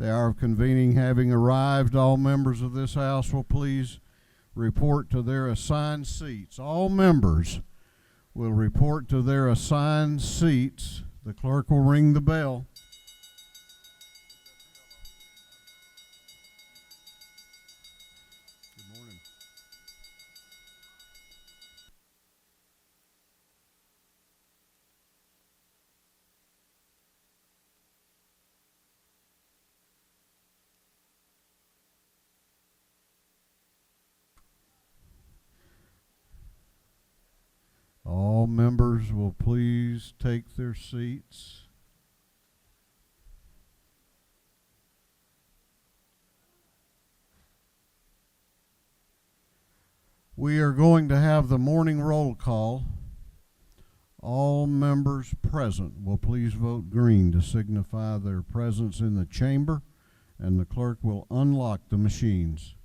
The hour of convening having arrived, all members of this House will please report to their assigned seats. All members will report to their assigned seats. The clerk will ring the bell. Good morning. All members will please take their seats. We are going to have the morning roll call. All members present will please vote green to signify their presence in the chamber, and the clerk will unlock the machines.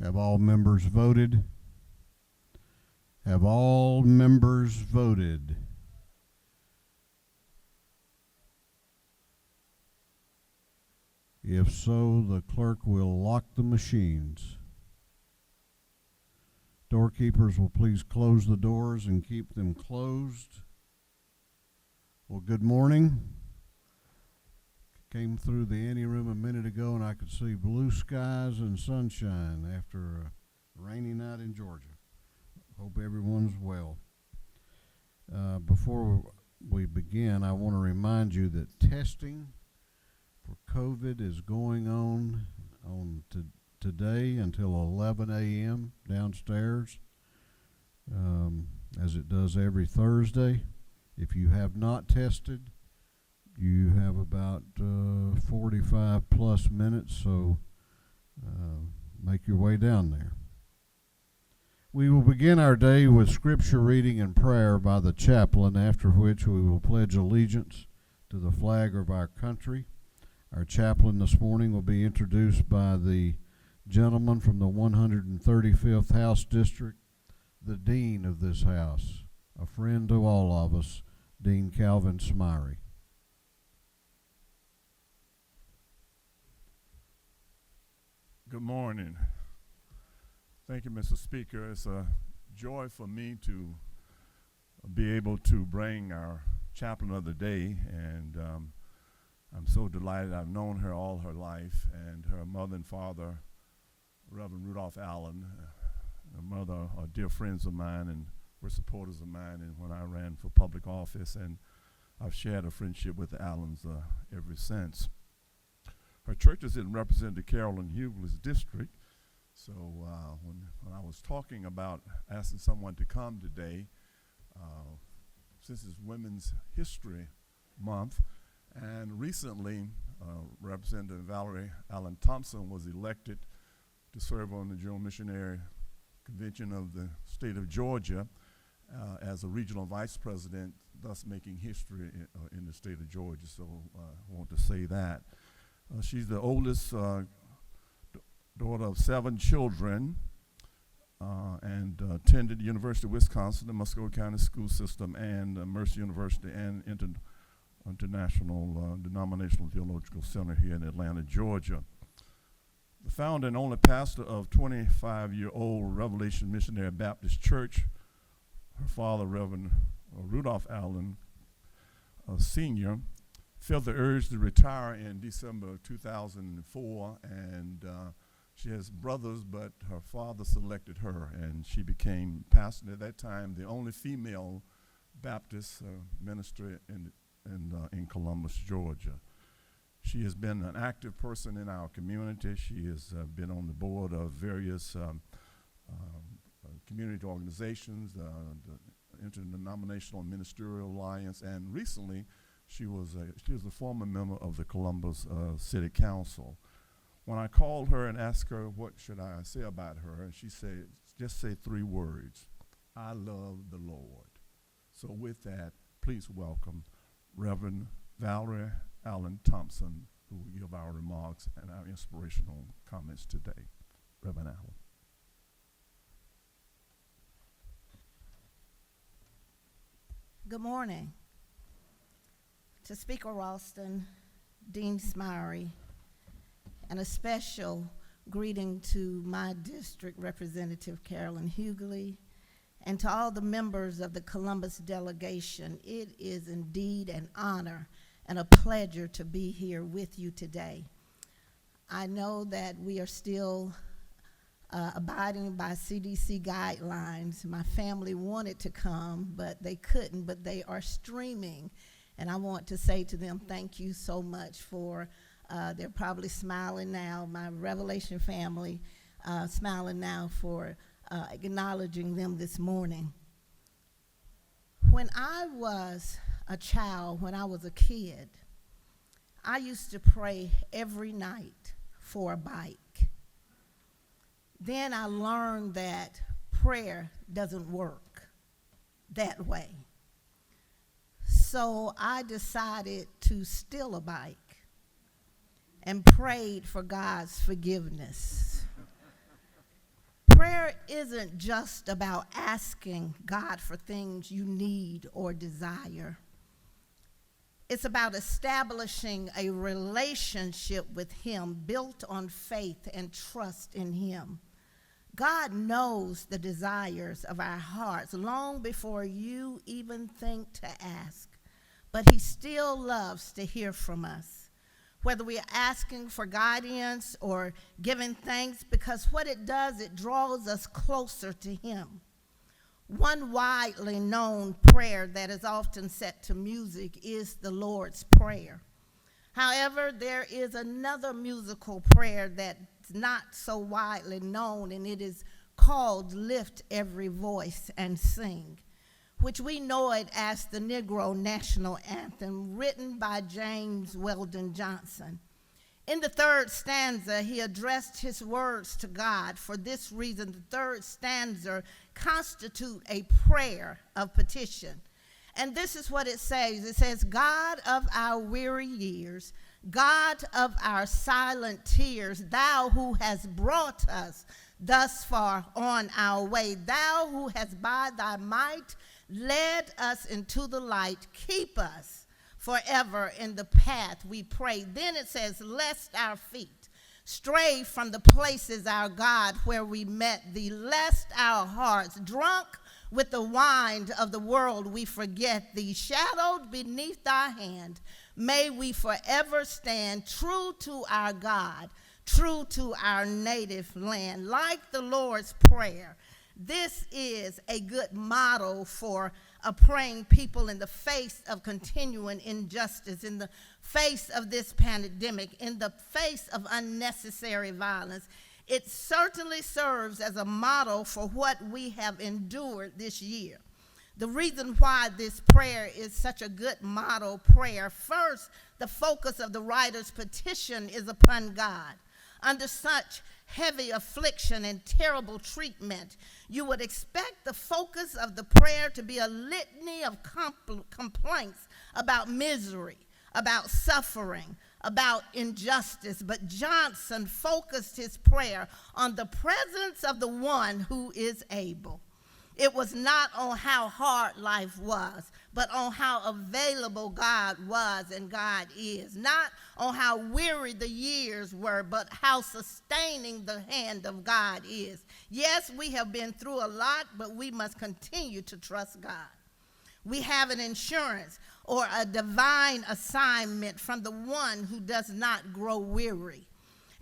Have all members voted? Have all members voted? If so, the clerk will lock the machines. Doorkeepers will please close the doors and keep them closed. Well, good morning. Came through the ante room a minute ago and I could see blue skies and sunshine after a rainy night in Georgia. Hope everyone's well. Before we begin, I want to remind you that testing for COVID is going on today until 11 a.m. downstairs, as it does every Thursday. If you have not tested, you have about 45 plus minutes, so make your way down there. We will begin our day with scripture reading and prayer by the chaplain, after which we will pledge allegiance to the flag of our country. Our chaplain this morning will be introduced by the gentleman from the 135th House District, the Dean of this House, a friend to all of us, Dean Calvin Smyrie. Good morning. Thank you, Mr. Speaker. It's a joy for me to be able to bring our chaplain of the day, and I'm so delighted. I've known her all her life, and her mother and father, Reverend Rudolph Allen. Her mother are dear friends of mine and were supporters of mine and when I ran for public office, and I've shared a friendship with the Allens ever since. Her church is in Representative Carolyn Hughley's district, so when I was talking about asking someone to come today, since it's Women's History Month, and recently Representative Valerie Allen Thompson was elected to serve on the General Missionary Convention of the state of Georgia as a regional vice president, thus making history in the state of Georgia, so I want to say that. She's the oldest daughter of 7 children and attended the University of Wisconsin, the Muscogee County School System, and Mercer University and International Denominational Theological Center here in Atlanta, Georgia. The founder and only pastor of 25-year-old Revelation Missionary Baptist Church, her father, Reverend Rudolph Allen, Sr., felt the urge to retire in December of 2004, and she has brothers, but her father selected her, and she became pastor at that time, the only female Baptist minister in Columbus, Georgia. She has been an active person in our community. She has been on the board of various community organizations, the Interdenominational Ministerial Alliance, and recently she was a former member of the Columbus City Council. when I called her and asked her what should I say about her, and she said, just say 3 words: I love the Lord. So with that, please welcome Reverend Valerie Allen Thompson, who will give our remarks and our inspirational comments today. Reverend Allen. Good morning to Speaker Ralston, Dean Smyrie, and a special greeting to my district representative, Carolyn Hughley, and to all the members of the Columbus delegation. It is indeed an honor and a pleasure to be here with you today. I know that we are still abiding by CDC guidelines. My family wanted to come, but they couldn't, but they are streaming. And I want to say to them, thank you so much for, they're probably smiling now, my Revelation family smiling now for acknowledging them this morning. When I was a child, when I was a kid, I used to pray every night for a bike. Then I learned that prayer doesn't work that way. So I decided to steal a bike and prayed for God's forgiveness. Prayer isn't just about asking God for things you need or desire. It's about establishing a relationship with Him built on faith and trust in Him. God knows the desires of our hearts long before you even think to ask, but He still loves to hear from us, whether we are asking for guidance or giving thanks, because what it does, it draws us closer to Him. One widely known prayer that is often set to music is the Lord's Prayer. However, there is another musical prayer that's not so widely known, and it is called Lift Every Voice and Sing, which we know it as the Negro National Anthem, written by James Weldon Johnson. In the 3rd stanza, he addressed his words to God. For this reason, the 3rd stanza constitutes a prayer of petition. And this is what it says. It says, God of our weary years, God of our silent tears, thou who hast brought us thus far on our way, thou who hast by thy might led us into the light, keep us forever in the path we pray. Then it says, lest our feet stray from the places, our God, where we met thee, lest our hearts drunk with the wine of the world we forget thee, shadowed beneath thy hand, may we forever stand true to our God, true to our native land. Like the Lord's Prayer, this is a good model for a praying people in the face of continuing injustice, in the face of this pandemic, in the face of unnecessary violence. It certainly serves as a model for what we have endured this year. The reason why this prayer is such a good model prayer, first, the focus of the writer's petition is upon God. Under such heavy affliction and terrible treatment, you would expect the focus of the prayer to be a litany of complaints about misery, about suffering, about injustice. But Johnson focused his prayer on the presence of the one who is able. It was not on how hard life was, but on how available God was and God is. Not on how weary the years were, but how sustaining the hand of God is. Yes, we have been through a lot, but we must continue to trust God. We have an insurance or a divine assignment from the one who does not grow weary.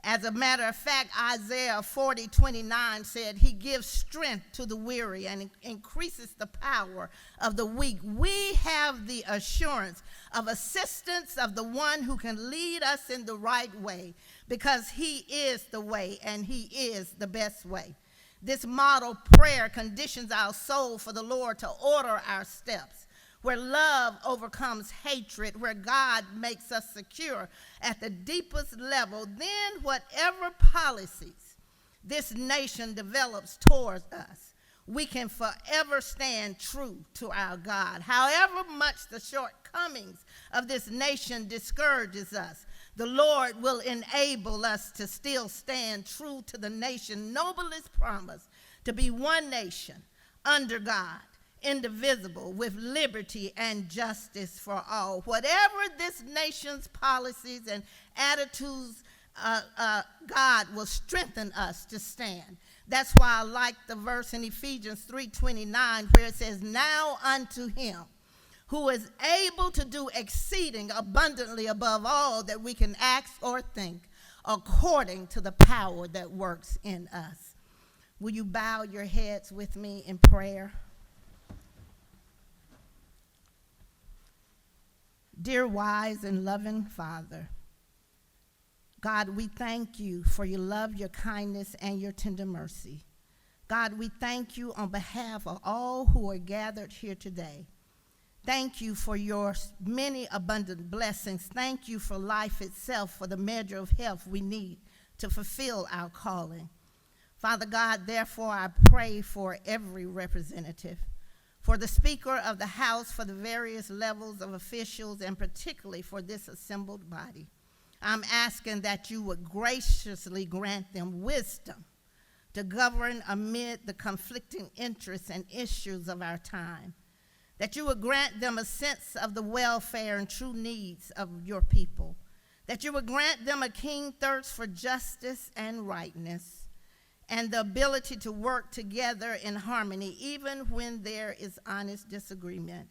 As a matter of fact, Isaiah 40:29 said, he gives strength to the weary and increases the power of the weak. We have the assurance of assistance of the one who can lead us in the right way, because he is the way and he is the best way. This model prayer conditions our soul for the Lord to order our steps. where love overcomes hatred, where God makes us secure at the deepest level, then whatever policies this nation develops towards us, we can forever stand true to our God. However much the shortcomings of this nation discourages us, the Lord will enable us to still stand true to the nation's noblest promise to be one nation under God, indivisible, with liberty and justice for all. Whatever this nation's policies and attitudes, God will strengthen us to stand. That's why I like the verse in Ephesians 3:29 where it says, "Now unto him who is able to do exceeding abundantly above all that we can ask or think, according to the power that works in us." Will you bow your heads with me in prayer? Dear wise and loving Father, God, we thank you for your love, your kindness, and your tender mercy. God, we thank you on behalf of all who are gathered here today. Thank you for your many abundant blessings. Thank you for life itself, for the measure of health we need to fulfill our calling. Father God, therefore I pray for every representative, for the Speaker of the House, for the various levels of officials, and particularly for this assembled body. I'm asking that you would graciously grant them wisdom to govern amid the conflicting interests and issues of our time, that you would grant them a sense of the welfare and true needs of your people, that you would grant them a keen thirst for justice and rightness, and the ability to work together in harmony even when there is honest disagreement.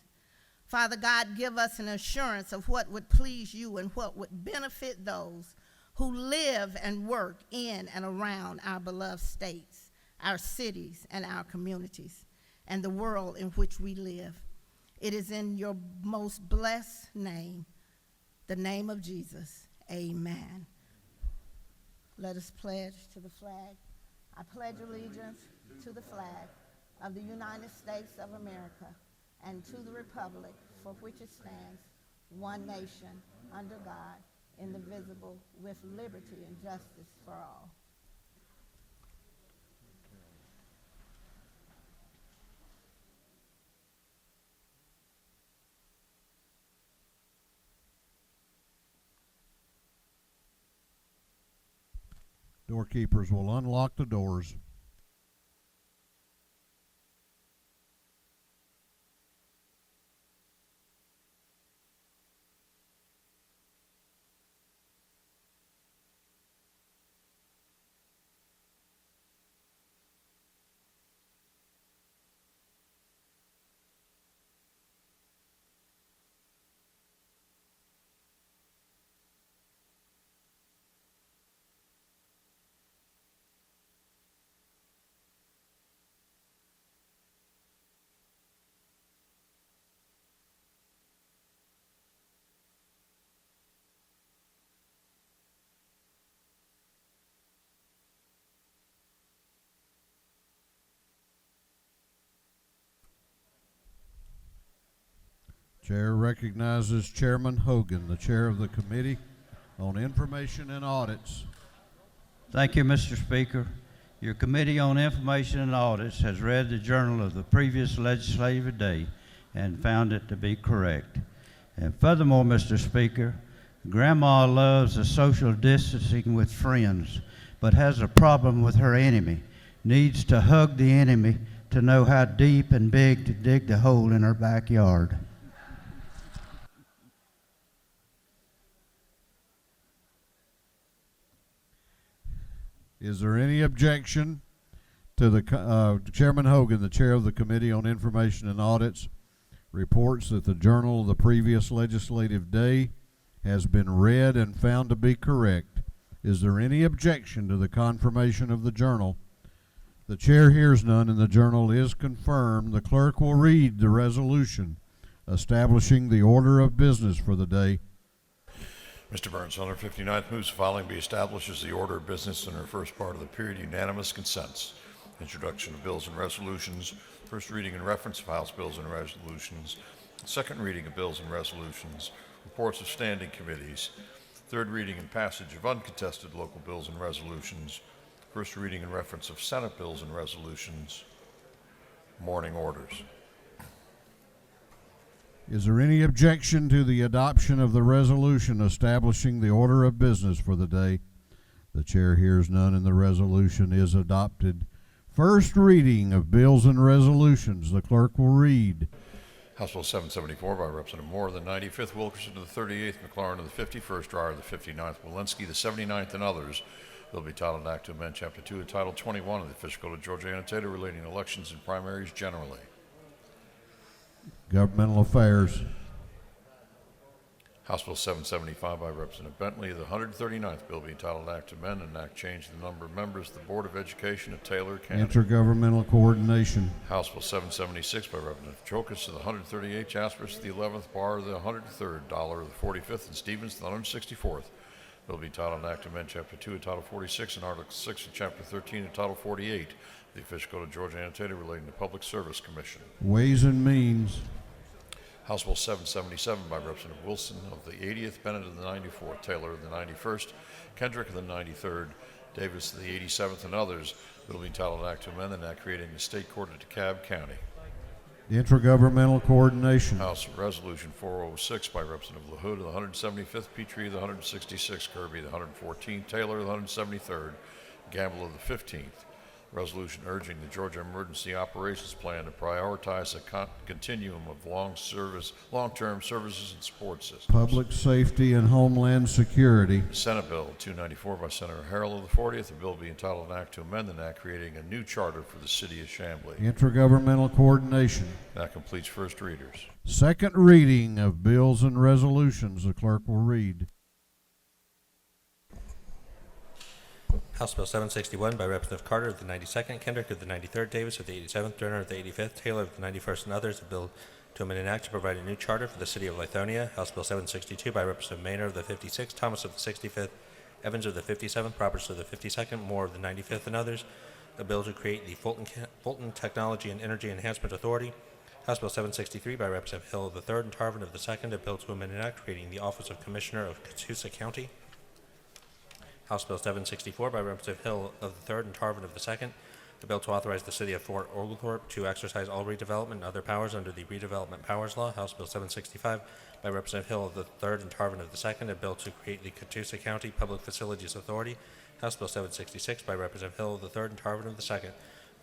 Father God, give us an assurance of what would please you and what would benefit those who live and work in and around our beloved states, our cities, and our communities, and the world in which we live. It is in your most blessed name, the name of Jesus. Amen. Let us pledge to the flag. I pledge allegiance to the flag of the United States of America and to the republic for which it stands, one nation, under God, indivisible, with liberty and justice for all. Doorkeepers will unlock the doors. Chair recognizes Chairman Hogan, the chair of the Committee on Information and Audits. Thank you, Mr. Speaker. Your Committee on Information and Audits has read the journal of the previous legislative day and found it to be correct. And furthermore, Mr. Speaker, Grandma loves the social distancing with friends, but has a problem with her enemy, needs to hug the enemy to know how deep and big to dig the hole in her backyard. Is there any objection to the Chairman Hogan, the chair of the Committee on Information and Audits, reports that the journal of the previous legislative day has been read and found to be correct. Is there any objection to the confirmation of the journal? The chair hears none and the journal is confirmed. The clerk will read the resolution establishing the order of business for the day. Mr. Burns, 159th moves the following be established as the order of business in our first part of the period. Unanimous consents. Introduction of bills and resolutions. First reading and reference of House bills and resolutions. Second reading of bills and resolutions, reports of standing committees, third reading and passage of uncontested local bills and resolutions, first reading and reference of Senate bills and resolutions, morning orders. Is there any objection to the adoption of the resolution establishing the order of business for the day? The chair hears none, and the resolution is adopted. First reading of bills and resolutions. The clerk will read. House Bill 774 by Representative Moore of the 95th, Wilkerson to the 38th, McLaurin to the 51st, Dreyer to the 59th, Walensky the 79th, and others. Bill be titled Act to amend Chapter 2 of Title 21 of the Fiscal of Georgia Annotated relating to elections and primaries generally. Governmental Affairs. House Bill 775 by Representative Bentley of the 139th. Bill be entitled Act to amend and Act change the number of members of the Board of Education of Taylor County. Intergovernmental Coordination. House Bill 776 by Representative Chokas of the 138th, Jaspers of the 11th, Barr of the 103rd, Dollar of the 45th, and Stevens of the 164th. Bill be titled Act to amend Chapter 2 of Title 46 and Article 6 of Chapter 13 of Title 48 of the Official Code of Georgia Annotated relating to Public Service Commission. Ways and Means. House Bill 777 by Representative Wilson of the 80th, Bennett of the 94th, Taylor of the 91st, Kendrick of the 93rd, Davis of the 87th, and others. Bill be entitled Act to amend and Act creating the State Court of DeKalb County. Intergovernmental Coordination. House Resolution 406 by Representative LaHood of the 175th, Petrie of the 166th, Kirby of the 114th, Taylor of the 173rd, Gamble of the 15th. Resolution urging the Georgia Emergency Operations Plan to prioritize a continuum of long-term services and support systems. Public Safety and Homeland Security. Senate Bill 294 by Senator Harrell of the 40th. The bill be entitled An Act to amend an Act creating a new charter for the city of Chamblee. Intergovernmental Coordination. That completes first readers. Second reading of bills and resolutions. The clerk will read. House Bill 761 by Representative Carter of the 92nd, Kendrick of the 93rd, Davis of the 87th, Turner of the 85th, Taylor of the 91st, and others. A bill to amend an act to provide a new charter for the city of Lithonia. House Bill 762 by Representative Maynard of the 56th, Thomas of the 65th, Evans of the 57th, Roberts of the 52nd, Moore of the 95th, and others. A bill to create the Fulton Technology and Energy Enhancement Authority. House Bill 763 by Representative Hill of the 3rd and Tarvin of the 2nd. A bill to amend an act creating the Office of Commissioner of Catoosa County. House Bill 764 by Representative Hill of the 3rd and Tarvin of the 2nd, the bill to authorize the City of Fort Oglethorpe to exercise all redevelopment and other powers under the Redevelopment Powers Law. House Bill 765 by Representative Hill of the 3rd and Tarvin of the 2nd, a bill to create the Catoosa County Public Facilities Authority. House Bill 766 by Representative Hill of the 3rd and Tarvin of the 2nd,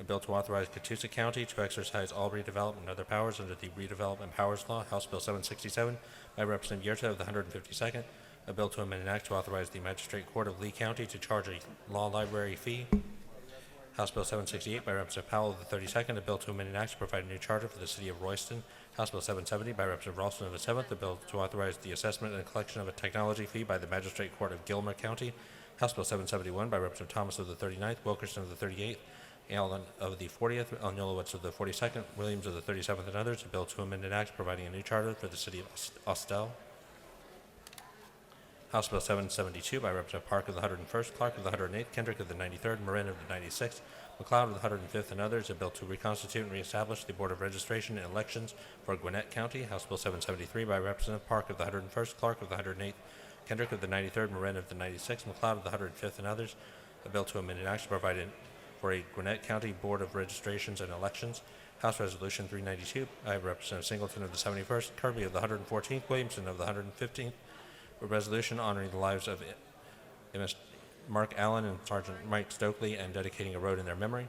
a bill to authorize Catoosa County to exercise all redevelopment and other powers under the Redevelopment Powers Law. House Bill 767 by Representative Yerta of the 152nd, a bill to amend an act to authorize the Magistrate Court of Lee County to charge a law library fee. House Bill 768 by Representative Powell of the 32nd, a bill to amend an act to provide a new charter for the city of Royston. House Bill 770 by Representative Ralston of the 7th, a bill to authorize the assessment and collection of a technology fee by the Magistrate Court of Gilmer County. House Bill 771 by Representative Thomas of the 39th, Wilkerson of the 38th, Allen of the 40th, Alnulowicz of the 42nd, Williams of the 37th, and others, a bill to amend an act providing a new charter for the city of Austell. House Bill 772 by Representative Park of the 101st, Clark of the 108th, Kendrick of the 93rd, Marin of the 96th, McLeod of the 105th, and others, a bill to reconstitute and reestablish the Board of Registration and Elections for Gwinnett County. House Bill 773 by Representative Park of the 101st, Clark of the 108th, Kendrick of the 93rd, Marin of the 96th, McLeod of the 105th, and others, a bill to amend an act to provide for a Gwinnett County Board of Registrations and Elections. House Resolution 392 by Representative Singleton of the 71st, Kirby of the 114th, Williamson of the 115th, a resolution honoring the lives of MS Mark Allen and Sergeant Mike Stokely and dedicating a road in their memory.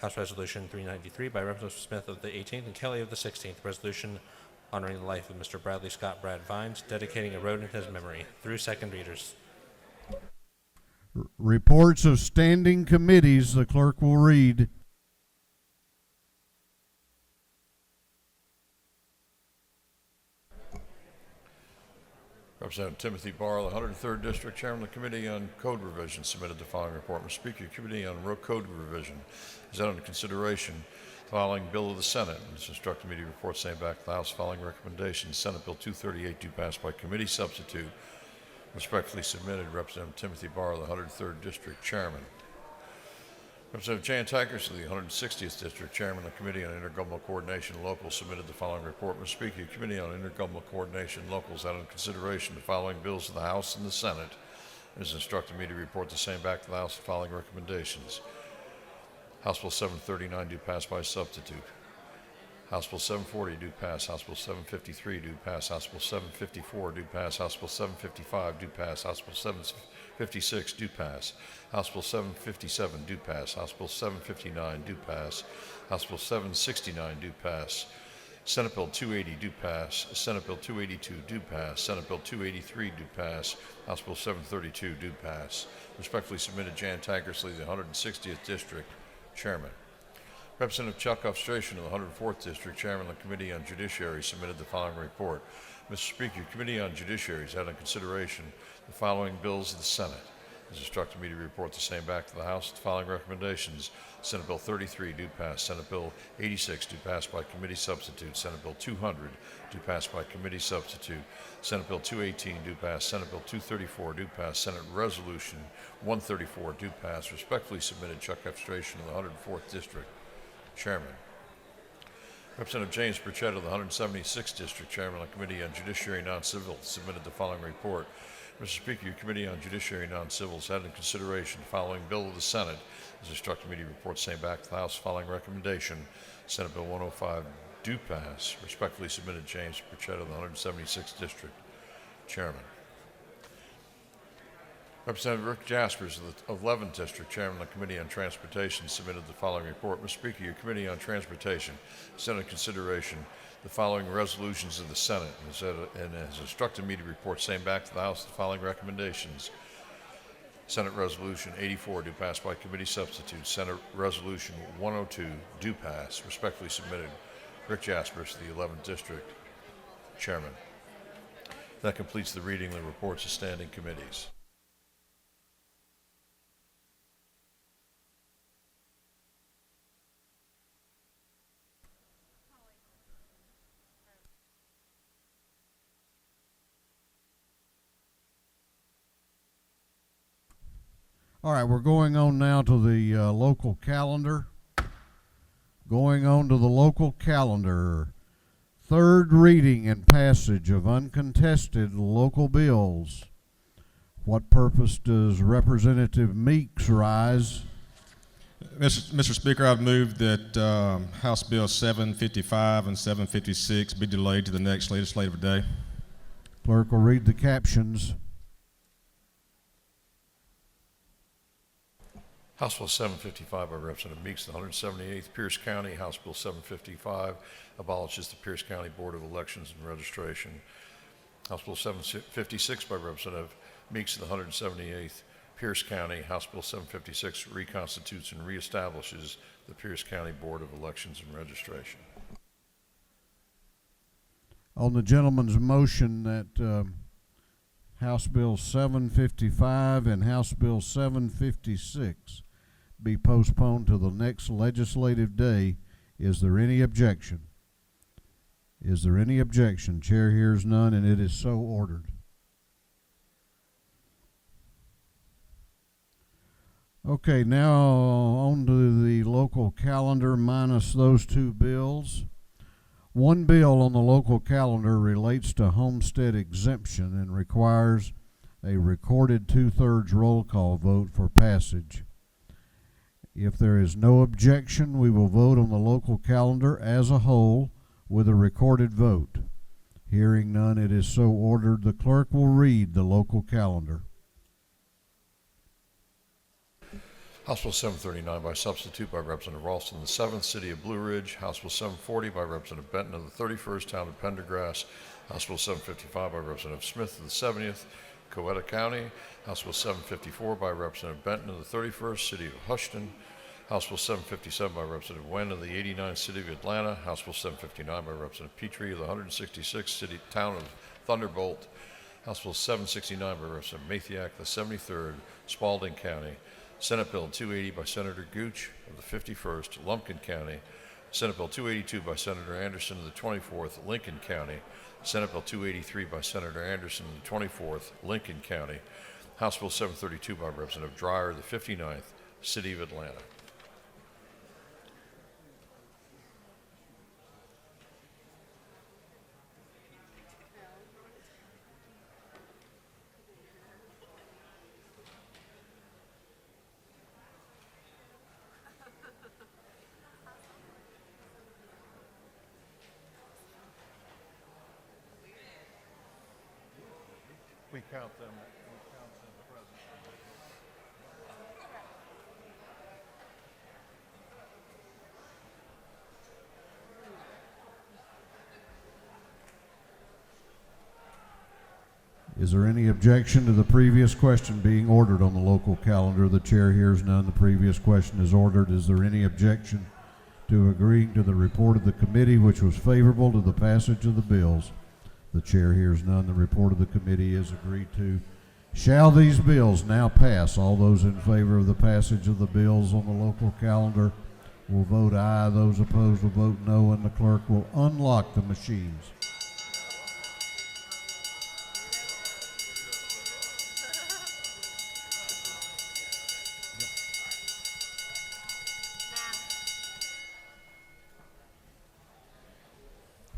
House Resolution 393 by Representative Smith of the 18th and Kelly of the 16th, resolution honoring the life of Mr. Bradley Scott Brad Vines, dedicating a road in his memory. Through second readers. Reports of standing committees. The clerk will read. Representative Timothy Barr, the 103rd District Chairman of the Committee on Code Revision, submitted the following report. Mr. Speaker, your Committee on Code Revision is under consideration the following bill of the Senate. And it's instructed me to report same back to the House following recommendations. Senate Bill 238 to pass by committee substitute. Respectfully submitted, Representative Timothy Barr, the 103rd District Chairman. Representative Jan Tigers of the 160th District, Chairman of the Committee on Intergovernmental Coordination and Locals, submitted the following report. Mr. Speaker, the Committee on Intergovernmental Coordination and Locals had in consideration the following bills of the House and the Senate and has instructed me to report the same back to the House with the following recommendations. House Bill 739 do pass by substitute. House Bill 740 do pass. House Bill 753 do pass. House Bill 754 do pass. House Bill 755 do pass. House Bill 756 do pass. House Bill 757 do pass. House Bill 759 do pass. House Bill 769 do pass. Senate Bill 280 do pass. Senate Bill 282 do pass. Senate Bill 283 do pass. House Bill 732 do pass. Respectfully submitted, Jan Tankersley, the 160th District, Chairman. Representative Chuck Upstration of the 104th District, Chairman of the Committee on Judiciary, submitted the following report. Mr. Speaker, the Committee on Judiciary has had in consideration the following bills of the Senate. It has instructed me to report the same back to the House with the following recommendations. Senate Bill 33 do pass. Senate Bill 86 do pass by committee substitute. Senate Bill 200 do pass by committee substitute. Senate Bill 218 do pass. Senate Bill 234 do pass. Senate Resolution 134 do pass. Respectfully submitted, Chuck Upstration of the 104th District, Chairman. Representative James Burchett of the 176th District, Chairman of the Committee on Judiciary Non-Civil, submitted the following report. Mr. Speaker, your Committee on Judiciary Non-Civils had in consideration the following bill of the Senate. Has instructed me to report the same back to the House following recommendation. Senate Bill 105 do pass. Respectfully submitted, James Burchett of the 176th District, Chairman. Representative Rick Jaspers of the 11th District, Chairman of the Committee on Transportation, submitted the following report. Mr. Speaker, your Committee on Transportation has had in consideration the following resolutions of the Senate and has instructed me to report same back to the House with the following recommendations. Senate Resolution 84 do pass by committee substitute. Senate Resolution 102 do pass. Respectfully submitted, Rick Jaspers of the 11th District, Chairman. That completes the reading of the reports of standing committees. All right, we're going on now to the local calendar. Going on to the local calendar. Third reading and passage of uncontested local bills. What purpose does Representative Meeks rise? Mr. Speaker, I've moved that House Bill 755 and 756 be delayed to the next legislative day. Clerk will read the captions. House Bill 755 by Representative Meeks, the 178th, Pierce County. House Bill 755 abolishes the Pierce County Board of Elections and Registration. House Bill 756 by Representative Meeks, the 178th, Pierce County. House Bill 756 reconstitutes and reestablishes the Pierce County Board of Elections and Registration. On the gentleman's motion that House Bill 755 and House Bill 756 be postponed to the next legislative day, is there any objection? Is there any objection? Chair hears none, and it is so ordered. Okay, now on to the local calendar minus those two bills. One bill on the local calendar relates to homestead exemption and requires a recorded 2/3 roll call vote for passage. If there is no objection, we will vote on the local calendar as a whole with a recorded vote. Hearing none, it is so ordered. The clerk will read the local calendar. House Bill 739 by substitute by Representative Ralston, the 7th, City of Blue Ridge. House Bill 740 by Representative Benton of the 31st, Town of Pendergrass. House Bill 755 by Representative Smith of the 70th, Coweta County. House Bill 754 by Representative Benton of the 31st, City of Houston. House Bill 757 by Representative Wen of the 89th, City of Atlanta. House Bill 759 by Representative Petrie of the 166th, Town of Thunderbolt. House Bill 769 by Representative Mathiak, the 73rd, Spalding County. Senate Bill 280 by Senator Gooch of the 51st, Lumpkin County. Senate Bill 282 by Senator Anderson of the 24th, Lincoln County. Senate Bill 283 by Senator Anderson of the 24th, Lincoln County. House Bill 732 by Representative Dreyer of the 59th, City of Atlanta. count them present. Is there any objection to the previous question being ordered on the local calendar? The chair hears none. The previous question is ordered. Is there any objection to agreeing to the report of the committee, which was favorable to the passage of the bills? The chair hears none. The report of the committee is agreed to. Shall these bills now pass? All those in favor of the passage of the bills on the local calendar will vote aye. Those opposed will vote no, and the clerk will unlock the machines.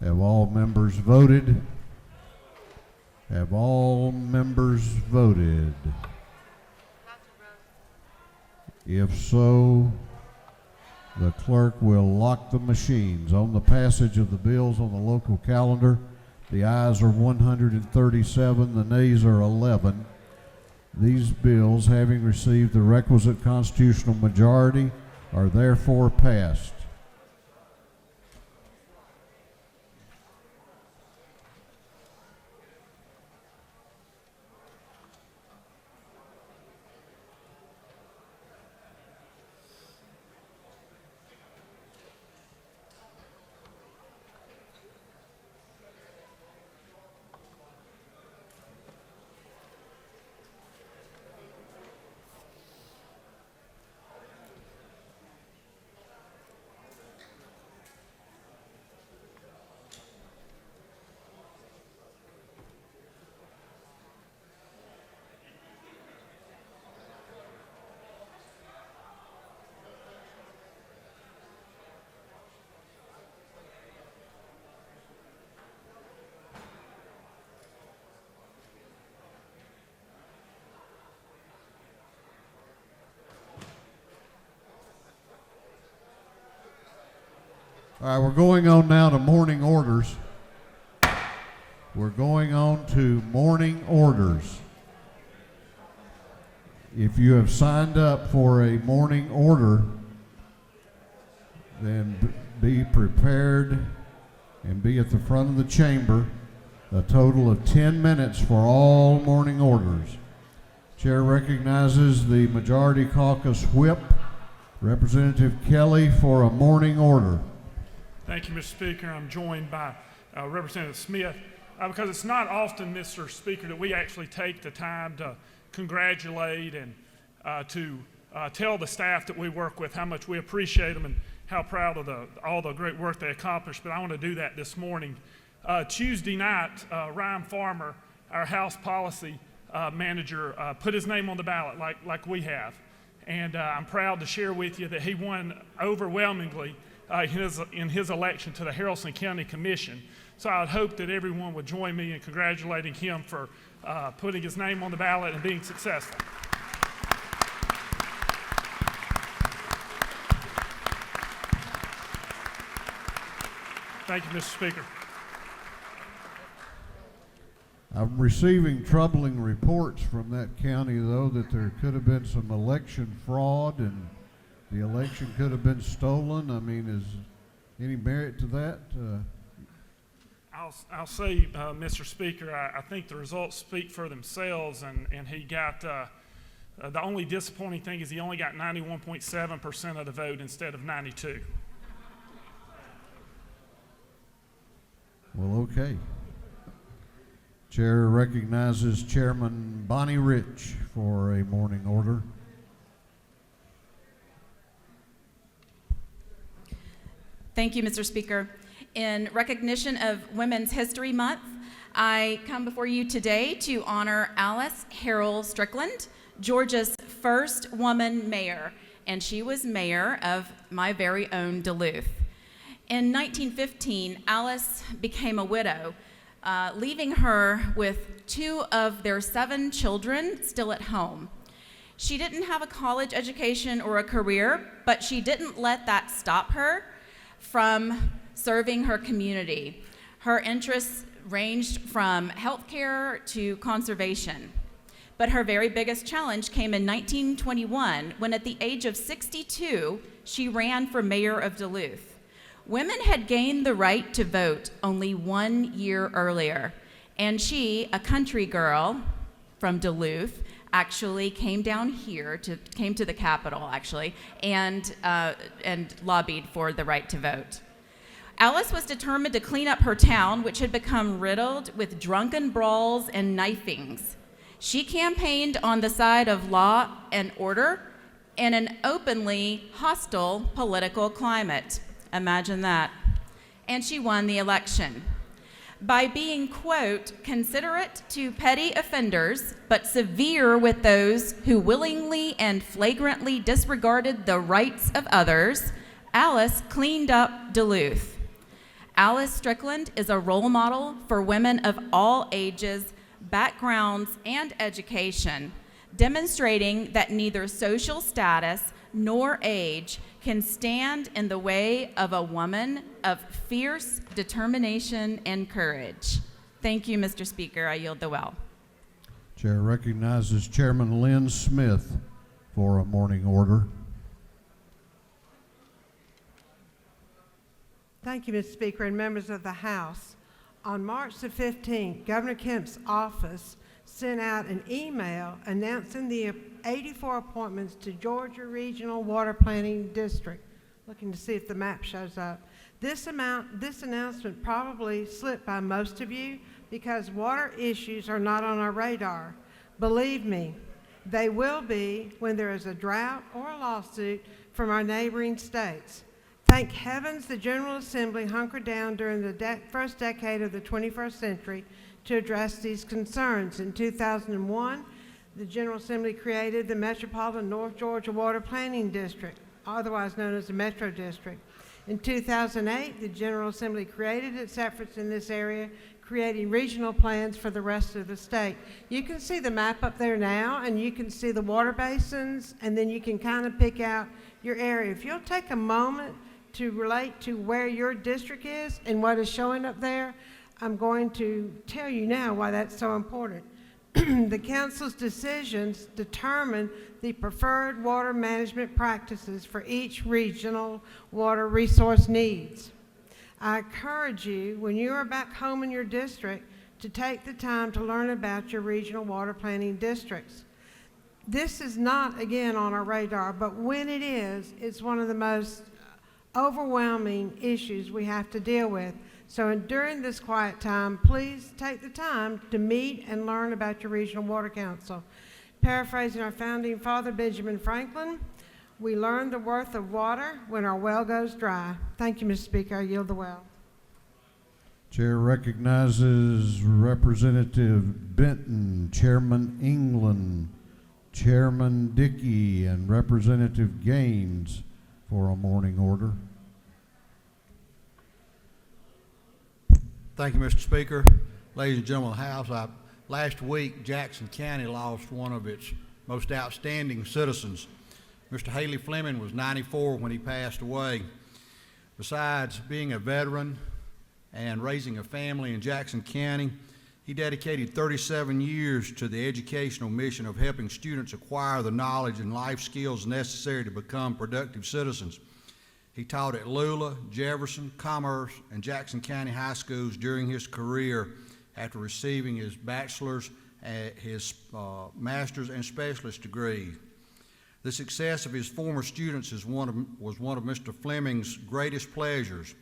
Have all members voted? Have all members voted? If so, the clerk will lock the machines. On the passage of the bills on the local calendar, the ayes are 137, the nays are 11. These bills, having received the requisite constitutional majority, are therefore passed. All right, we're going on now to morning orders. We're going on to morning orders. If you have signed up for a morning order, then be prepared and be at the front of the chamber. A total of 10 minutes for all morning orders. Chair recognizes the Majority Caucus Whip, Representative Kelly, for a morning order. Thank you, Mr. Speaker. I'm joined by Representative Smith. Because it's not often, Mr. Speaker, that we actually take the time to congratulate and to tell the staff that we work with how much we appreciate them and how proud of all the great work they accomplished, but I want to do that this morning. Tuesday night, Ryan Farmer, our House Policy Manager, put his name on the ballot like we have. And I'm proud to share with you that he won overwhelmingly in his election to the Haralson County Commission. So I would hope that everyone would join me in congratulating him for putting his name on the ballot and being successful. Thank you, Mr. Speaker. I'm receiving troubling reports from that county, though, that there could have been some election fraud and the election could have been stolen. I mean, is any merit to that? I'll say, Mr. Speaker, I think the results speak for themselves, and he got, the only disappointing thing is he only got 91.7% of the vote instead of 92. Well, okay. Chair recognizes Chairman Bonnie Rich for a morning order. Thank you, Mr. Speaker. In recognition of Women's History Month, I come before you today to honor Alice Harrell Strickland, Georgia's first woman mayor, and she was mayor of my very own Duluth. In 1915, Alice became a widow, leaving her with 2 of their 7 children still at home. She didn't have a college education or a career, but she didn't let that stop her from serving her community. Her interests ranged from healthcare to conservation. But her very biggest challenge came in 1921 when, at the age of 62, she ran for mayor of Duluth. Women had gained the right to vote only 1 year earlier, and she, a country girl from Duluth, actually came down here, came to the Capitol, actually, and lobbied for the right to vote. Alice was determined to clean up her town, which had become riddled with drunken brawls and knifings. She campaigned on the side of law and order in an openly hostile political climate. Imagine that. And she won the election by being, quote, considerate to petty offenders, but severe with those who willingly and flagrantly disregarded the rights of others. Alice cleaned up Duluth. Alice Strickland is a role model for women of all ages, backgrounds, and education, demonstrating that neither social status nor age can stand in the way of a woman of fierce determination and courage. Thank you, Mr. Speaker. I yield the well. Chair recognizes Chairman Lynn Smith for a morning order. Thank you, Mr. Speaker and members of the House. On March the 15th, Governor Kemp's office sent out an email announcing the 84 appointments to Georgia Regional Water Planning District. Looking to see if the map shows up. This announcement probably slipped by most of you because water issues are not on our radar. Believe me, they will be when there is a drought or a lawsuit from our neighboring states. Thank heavens the General Assembly hunkered down during the first decade of the 21st century to address these concerns. In 2001, the General Assembly created the Metropolitan North Georgia Water Planning District, otherwise known as the Metro District. In 2008, the General Assembly created its efforts in this area, creating regional plans for the rest of the state. You can see the map up there now, and you can see the water basins, and then you can kind of pick out your area. If you'll take a moment to relate to where your district is and what is showing up there, I'm going to tell you now why that's so important. The Council's decisions determine the preferred water management practices for each regional water resource needs. I encourage you, when you are back home in your district, to take the time to learn about your regional water planning districts. This is not, again, on our radar, but when it is, it's one of the most overwhelming issues we have to deal with. So during this quiet time, please take the time to meet and learn about your Regional Water Council. Paraphrasing our founding father, Benjamin Franklin, we learn the worth of water when our well goes dry. Thank you, Mr. Speaker. I yield the well. Chair recognizes Representative Benton, Chairman England, Chairman Dickey, and Representative Gaines for a morning order. Thank you, Mr. Speaker. Ladies and gentlemen of the House, last week Jackson County lost one of its most outstanding citizens. Mr. Haley Fleming was 94 when he passed away. Besides being a veteran and raising a family in Jackson County, he dedicated 37 years to the educational mission of helping students acquire the knowledge and life skills necessary to become productive citizens. He taught at Lula, Jefferson, Commerce, and Jackson County high schools during his career after receiving his bachelor's, his master's, and specialist degree. The success of his former students was one of Mr. Fleming's greatest pleasures.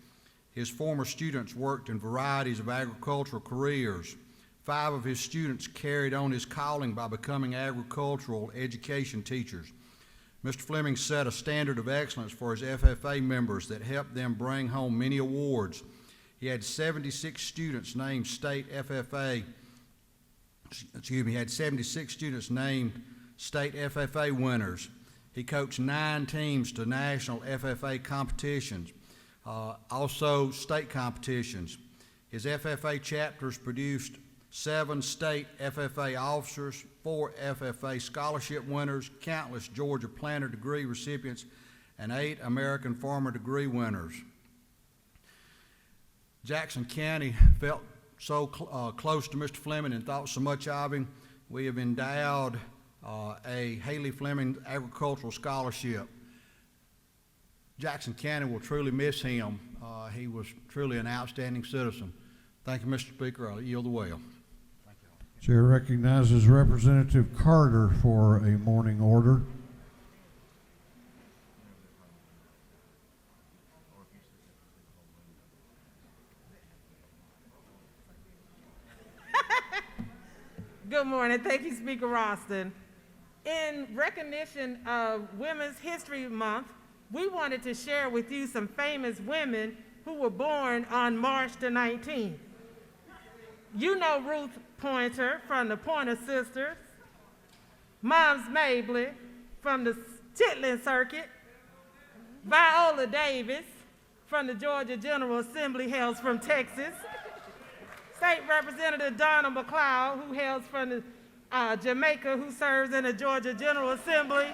His former students worked in varieties of agricultural careers. 5 of his students carried on his calling by becoming agricultural education teachers. Mr. Fleming set a standard of excellence for his FFA members that helped them bring home many awards. He had 76 students named state FFA winners. He coached 9 teams to national FFA competitions, also state competitions. His FFA chapters produced 7 state FFA officers, 4 FFA scholarship winners, countless Georgia Planter degree recipients, and 8 American Farmer degree winners. Jackson County felt so close to Mr. Fleming and thought so much of him, we have endowed a Haley Fleming Agricultural Scholarship. Jackson County will truly miss him. He was truly an outstanding citizen. Thank you, Mr. Speaker. I'll yield the well. Chair recognizes Representative Carter for a morning order. Good morning. Thank you, Speaker Ralston. In recognition of Women's History Month, we wanted to share with you some famous women who were born on March the 19th. You know Ruth Pointer from the Pointer Sisters, Moms Mabley from the Chitlin Circuit, Viola Davis from the Georgia General Assembly, hails from Texas, State Representative Donna McLeod, who hails from the, Jamaica, who serves in the Georgia General Assembly,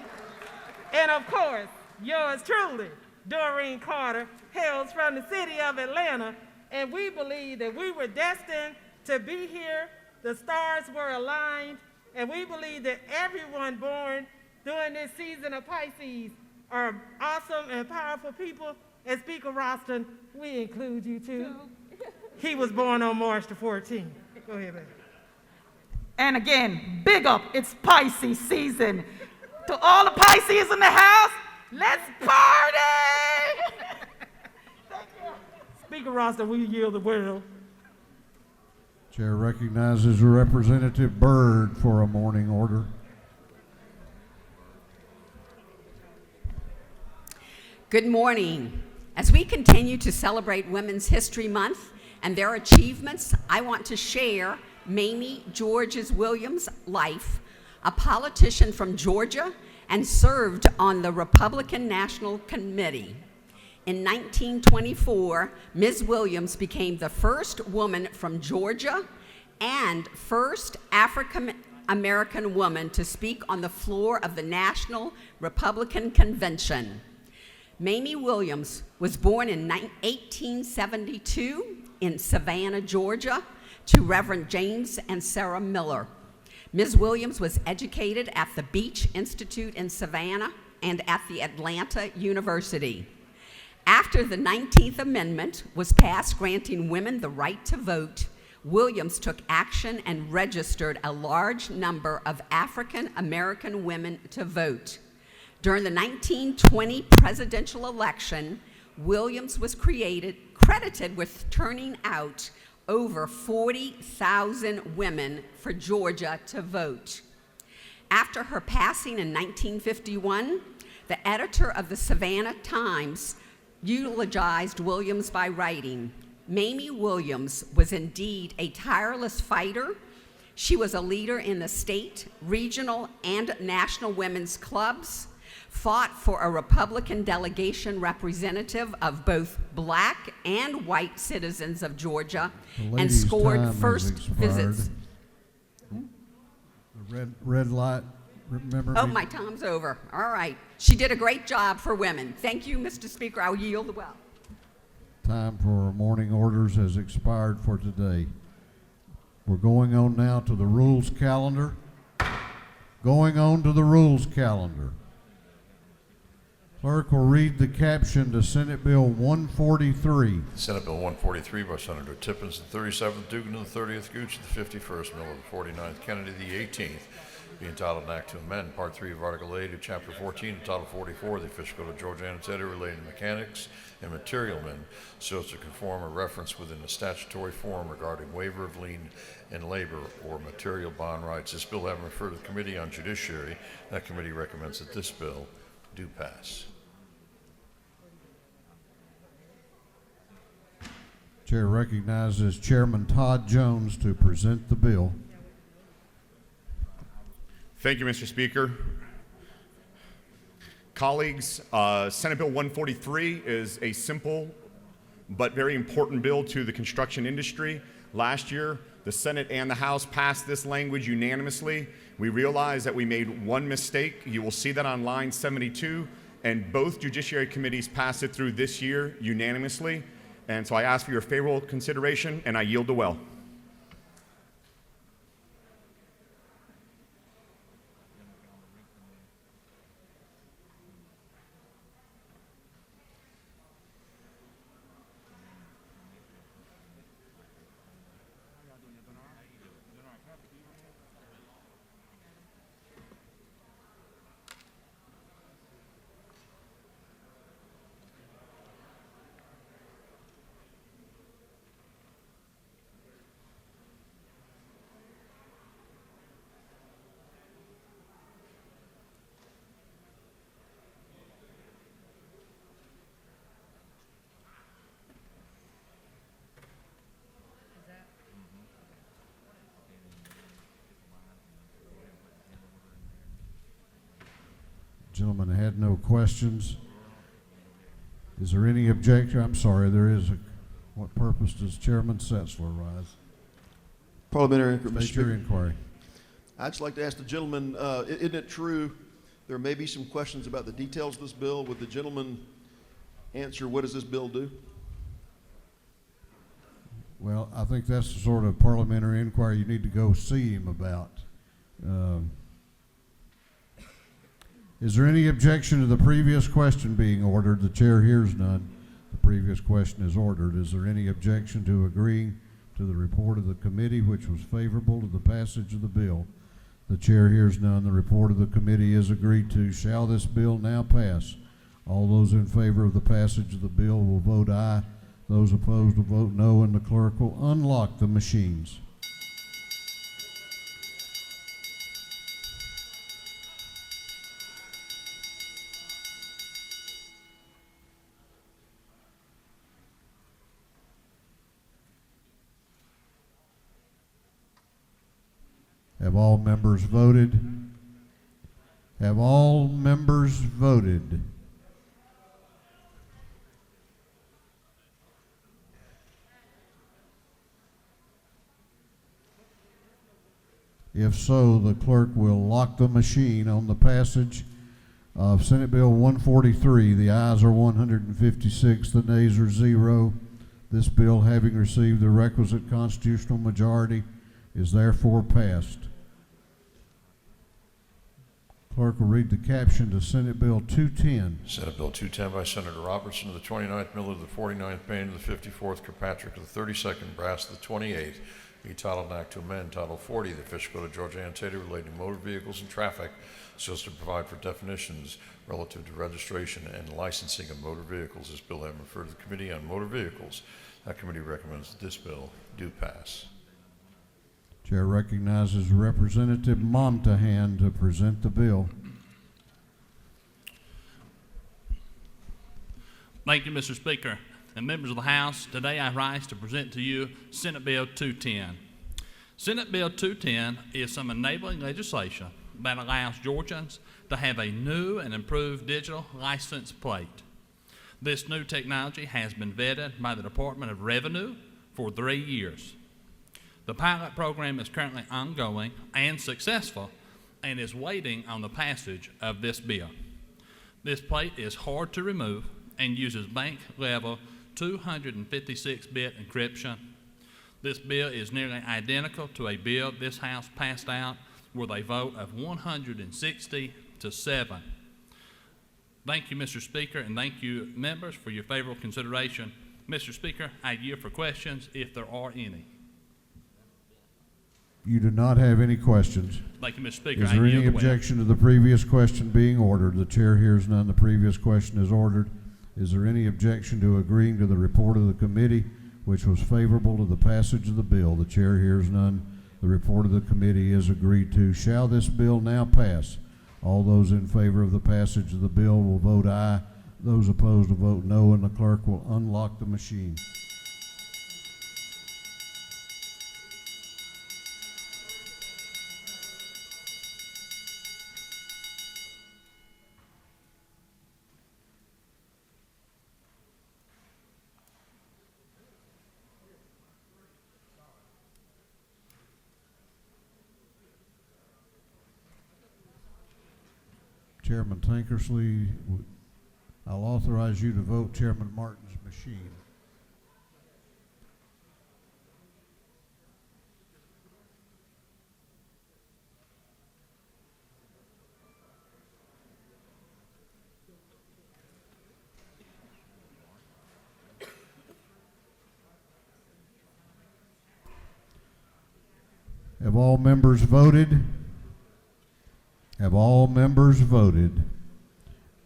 and of course, yours truly, Doreen Carter, hails from the city of Atlanta, and we believe that we were destined to be here. The stars were aligned, and we believe that everyone born during this season of Pisces are awesome and powerful people. And Speaker Ralston, we include you too. He was born on March the 14th. Go ahead, baby. And again, big up, it's Pisces season. To all the Pisces in the house, let's party! Thank you. Speaker Ralston, we yield the word. Chair recognizes Representative Byrd for a morning order. Good morning. As we continue to celebrate Women's History Month and their achievements, I want to share Mamie Georges Williams' life, a politician from Georgia and served on the Republican National Committee. In 1924, Ms. Williams became the first woman from Georgia and first African-American woman to speak on the floor of the National Republican Convention. Mamie Williams was born in 1872 in Savannah, Georgia, to Reverend James and Sarah Miller. Ms. Williams was educated at the Beach Institute in Savannah and at the Atlanta University. After the 19th Amendment was passed granting women the right to vote, Williams took action and registered a large number of African American women to vote. During the 1920 presidential election, Williams was credited with turning out over 40,000 women for Georgia to vote. After her passing in 1951, the editor of the Savannah Times eulogized Williams by writing, "Mamie Williams was indeed a tireless fighter. She was a leader in the state, regional, and national women's clubs, fought for a Republican delegation representative of both black and white citizens of Georgia, and scored first visits." The red light, remember? Oh, my time's over. All right. She did a great job for women. Thank you, Mr. Speaker. I'll yield the well. Time for morning orders has expired for today. We're going on now to the rules calendar. Going on to the rules calendar. Clerk will read the caption to Senate Bill 143. Senate Bill 143 by Senator Tippins, the 37th, Dugan, the 30th, Gooch, the 51st, Miller, the 49th, Kennedy, the 18th. Be entitled an act to amend Part 3 of Article 8 of Chapter 14 of Title 44 of the Fiscal of Georgia Annexated relating to mechanics and material men, so as to conform a reference within the statutory form regarding waiver of lien and labor or material bond rights. This bill having referred to the Committee on Judiciary, that committee recommends that this bill do pass. Chair recognizes Chairman Todd Jones to present the bill. Thank you, Mr. Speaker. Colleagues, Senate Bill 143 is a simple but very important bill to the construction industry. Last year, the Senate and the House passed this language unanimously. We realized that we made one mistake. You will see that on line 72, and both Judiciary Committees passed it through this year unanimously. And so I ask for your favorable consideration, and I yield the well. Gentleman had no questions. Is there any objection? I'm sorry, there is a, what purpose does Chairman Setzler rise? Parliamentary inquiry, Mr. State your Speaker. inquiry. I'd just like to ask the gentleman, isn't it true there may be some questions about the details of this bill? Would the gentleman answer, what does this bill do? Well, I think that's the sort of parliamentary inquiry you need to go see him about. Is there any objection to the previous question being ordered? The chair hears none. The previous question is ordered. Is there any objection to agreeing to the report of the committee, which was favorable to the passage of the bill? The chair hears none. The report of the committee is agreed to. Shall this bill now pass? All those in favor of the passage of the bill will vote aye. Those opposed will vote no, and the clerk will unlock the machines. Have all members voted? Have all members voted? If so, the clerk will lock the machine on the passage of Senate Bill 143. The ayes are 156, the nays are 0. This bill, having received the requisite constitutional majority, is therefore passed. Clerk will read the caption to Senate Bill 210. Senate Bill 210 by Senator Robertson of the 29th, Miller of the 49th, Payne of the 54th, Kirkpatrick of the 32nd, Brass of the 28th, be titled an act to amend Title 40 of the Fiscal Code of Georgia Annotated relating to motor vehicles and traffic so as to provide for definitions relative to registration and licensing of motor vehicles. This bill having referred to the Committee on Motor Vehicles. That committee recommends that this bill do pass. Chair recognizes Representative Montahan to present the bill. Thank you, Mr. Speaker. And members of the House, today I rise to present to you Senate Bill 210. Senate Bill 210 is some enabling legislation that allows Georgians to have a new and improved digital license plate. This new technology has been vetted by the Department of Revenue for 3 years. The pilot program is currently ongoing and successful and is waiting on the passage of this bill. This plate is hard to remove and uses bank-level 256-bit encryption. This bill is nearly identical to a bill this House passed out with a vote of 160 to 7. Thank you, Mr. Speaker, and thank you, members, for your favorable consideration. Mr. Speaker, I yield for questions if there are any. You do not have any questions. Thank you, Mr. Speaker. Is there any objection to the previous question being ordered? The chair hears none. The previous question is ordered. Is there any objection to agreeing to the report of the committee, which was favorable to the passage of the bill? The chair hears none. The report of the committee is agreed to. Shall this bill now pass? All those in favor of the passage of the bill will vote aye. Those opposed will vote no, and the clerk will unlock the machine. Chairman Tankersley, I'll authorize you to vote Chairman Martin's machine. Have all members voted? Have all members voted?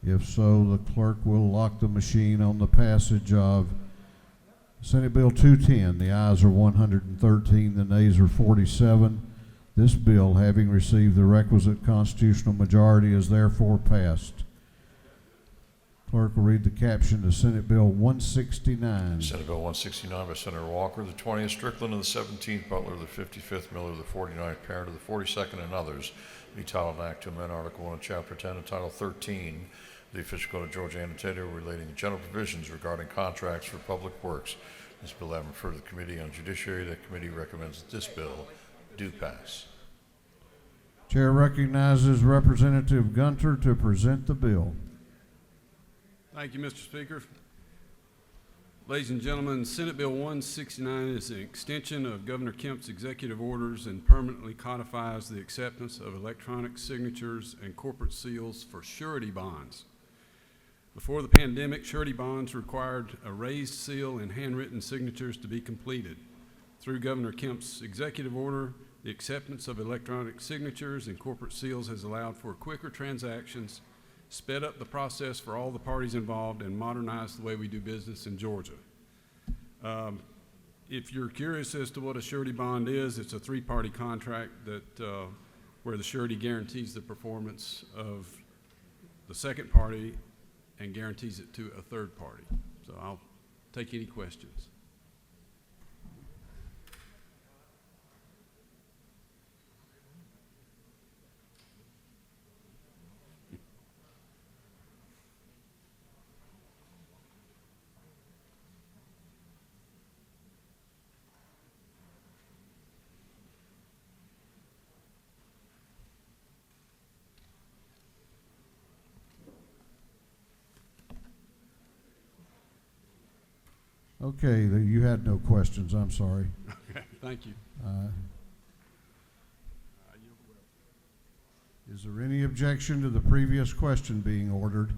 If so, the clerk will lock the machine on the passage of Senate Bill 210. The ayes are 113, the nays are 47. This bill, having received the requisite constitutional majority, is therefore passed. Clerk will read the caption to Senate Bill 169. Senate Bill 169 by Senator Walker of the 20th, Strickland of the 17th, Butler of the 55th, Miller of the 49th, Parent of the 42nd, and others, be titled an act to amend Article 1 of Chapter 10 and Title 13 of the Official Code of Georgia Annotated relating to general provisions regarding contracts for public works. This bill having referred to the Committee on Judiciary, the committee recommends that this bill do pass. Chair recognizes Representative Gunter to present the bill. Thank you, Mr. Speaker. Ladies and gentlemen, Senate Bill 169 is an extension of Governor Kemp's executive orders and permanently codifies the acceptance of electronic signatures and corporate seals for surety bonds. Before the pandemic, surety bonds required a raised seal and handwritten signatures to be completed. Through Governor Kemp's executive order, the acceptance of electronic signatures and corporate seals has allowed for quicker transactions, sped up the process for all the parties involved, and modernized the way we do business in Georgia. If you're curious as to what a surety bond is, it's a three-party contract that where the surety guarantees the performance of the second party and guarantees it to a third party. So I'll take any questions. Okay, you had no questions, I'm sorry. Okay, thank you. Is there any objection to the previous question being ordered?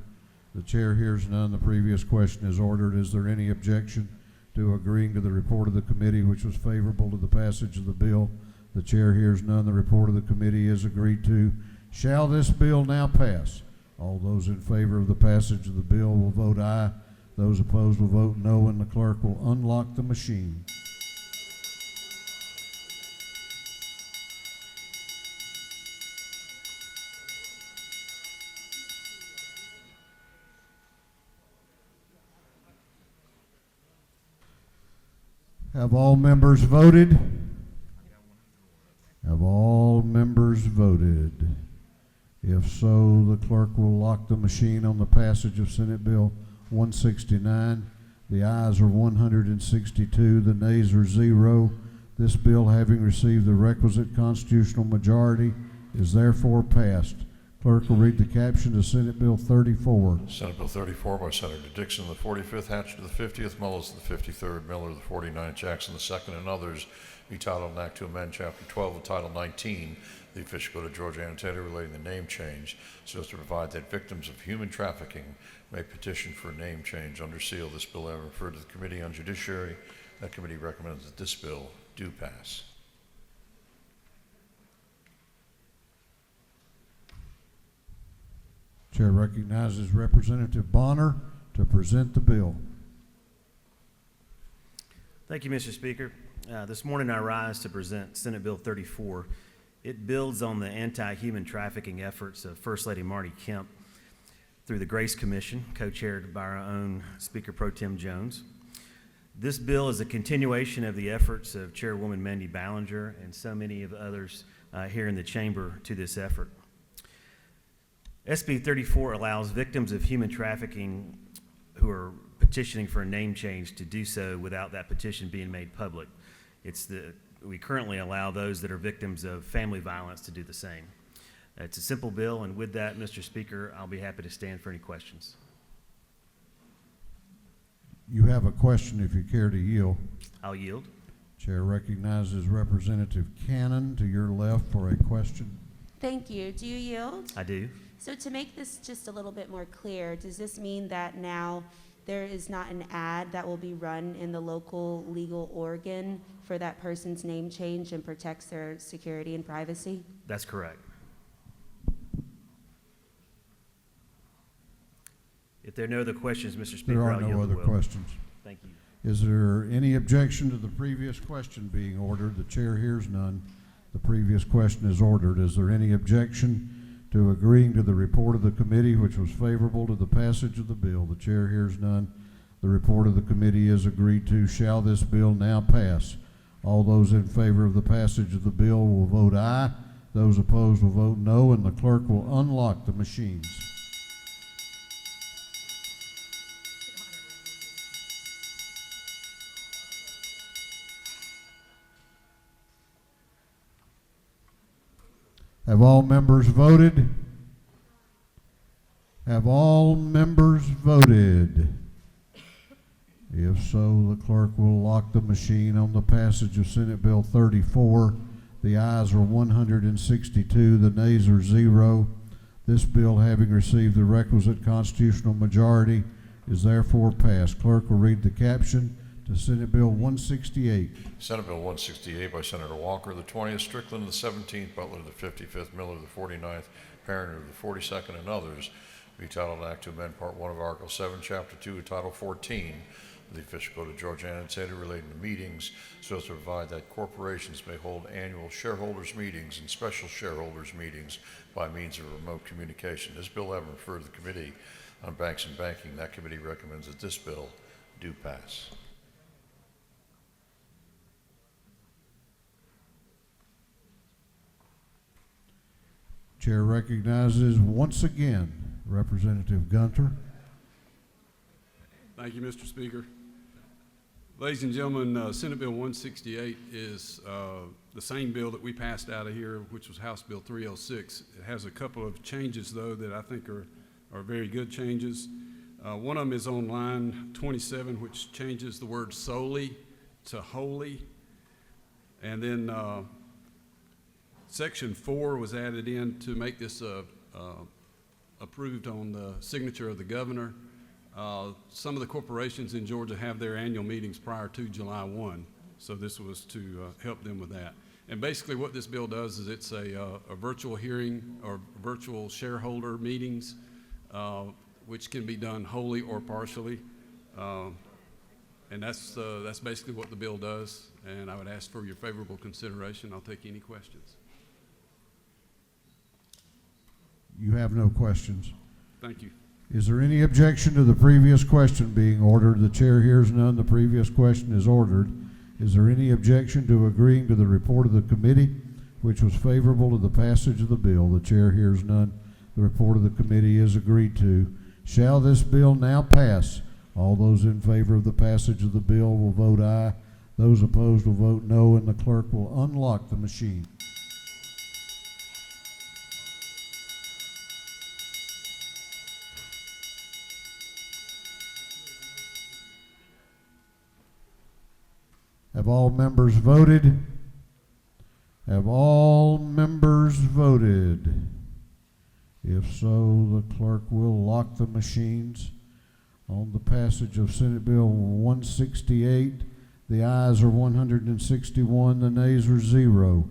The chair hears none. The previous question is ordered. Is there any objection to agreeing to the report of the committee which was favorable to the passage of the bill? The chair hears none. The report of the committee is agreed to. Shall this bill now pass? All those in favor of the passage of the bill will vote aye. Those opposed will vote no, and the clerk will unlock the machine. Have all members voted? Have all members voted? If so, the clerk will lock the machine on the passage of Senate Bill 169. The ayes are 162, the nays are 0. This bill, having received the requisite constitutional majority, is therefore passed. Clerk will read the caption to Senate Bill 34. Senate Bill 34 by Senator Dixon, the 45th, Hatcher the 50th, Mullis the 53rd, Miller the 49th, Jackson the 2nd, and others, be titled an act to amend Chapter 12 of Title 19, the Official Code of Georgia Annotated relating the name change, so as to provide that victims of human trafficking may petition for a name change under seal. This bill having referred to the Committee on Judiciary, that committee recommends that this bill do pass. Chair recognizes Representative Bonner to present the bill. Thank you, Mr. Speaker. This morning I rise to present Senate Bill 34. It builds on the anti-human trafficking efforts of First Lady Marty Kemp through the Grace Commission, co-chaired by our own Speaker Pro Tem Jones. This bill is a continuation of the efforts of Chairwoman Mandy Ballinger and so many of others here in the chamber to this effort. SB 34 allows victims of human trafficking who are petitioning for a name change to do so without that petition being made public. We currently allow those that are victims of family violence to do the same. It's a simple bill, and with that, Mr. Speaker, I'll be happy to stand for any questions. You have a question if you care to yield. I'll yield. Chair recognizes Representative Cannon to your left for a question. Thank you. Do you yield? I do. So to make this just a little bit more clear, does this mean that now there is not an ad that will be run in the local legal organ for that person's name change and protects their security and privacy? That's correct. If there are no other questions, Mr. Speaker, There are I'll no yield the other will. questions. Thank you. Is there any objection to the previous question being ordered? The chair hears none. The previous question is ordered. Is there any objection to agreeing to the report of the committee which was favorable to the passage of the bill? The chair hears none. The report of the committee is agreed to. Shall this bill now pass? All those in favor of the passage of the bill will vote aye. Those opposed will vote no, and the clerk will unlock the machines. Have all members voted? Have all members voted? If so, the clerk will lock the machine on the passage of Senate Bill 34. The ayes are 162, the nays are 0. This bill, having received the requisite constitutional majority, is therefore passed. Clerk will read the caption to Senate Bill 168. Senate Bill 168 by Senator Walker, the 20th, Strickland, the 17th, Butler, the 55th, Miller, the 49th, Parenter, the 42nd, and others, be titled Act to amend Part 1 of Article 7, Chapter 2, Title 14 of the Official Code of Georgia Annotated relating to meetings, so as to provide that corporations may hold annual shareholders meetings and special shareholders meetings by means of remote communication. This bill having referred to the Committee on Banks and Banking, that committee recommends that this bill do pass. Chair recognizes once again Representative Gunter. Thank you, Mr. Speaker. Ladies and gentlemen, Senate Bill 168 is the same bill that we passed out of here, which was House Bill 306. It has a couple of changes, though, that I think are very good changes. One of them is on line 27, which changes the word solely to wholly. And then Section 4 was added in to make this approved on the signature of the governor. Some of the corporations in Georgia have their annual meetings prior to July 1, so this was to help them with that. And basically what this bill does is it's a virtual hearing or virtual shareholder meetings, which can be done wholly or partially. And that's basically what the bill does, and I would ask for your favorable consideration. I'll take any questions. You have no questions. Thank you. Is there any objection to the previous question being ordered? The chair hears none. The previous question is ordered. Is there any objection to agreeing to the report of the committee, which was favorable to the passage of the bill? The chair hears none. The report of the committee is agreed to. Shall this bill now pass? All those in favor of the passage of the bill will vote aye. Those opposed will vote no, and the clerk will unlock the machine. Have all members voted? Have all members voted? If so, the clerk will lock the machines on the passage of Senate Bill 168. The ayes are 161, the nays are 0.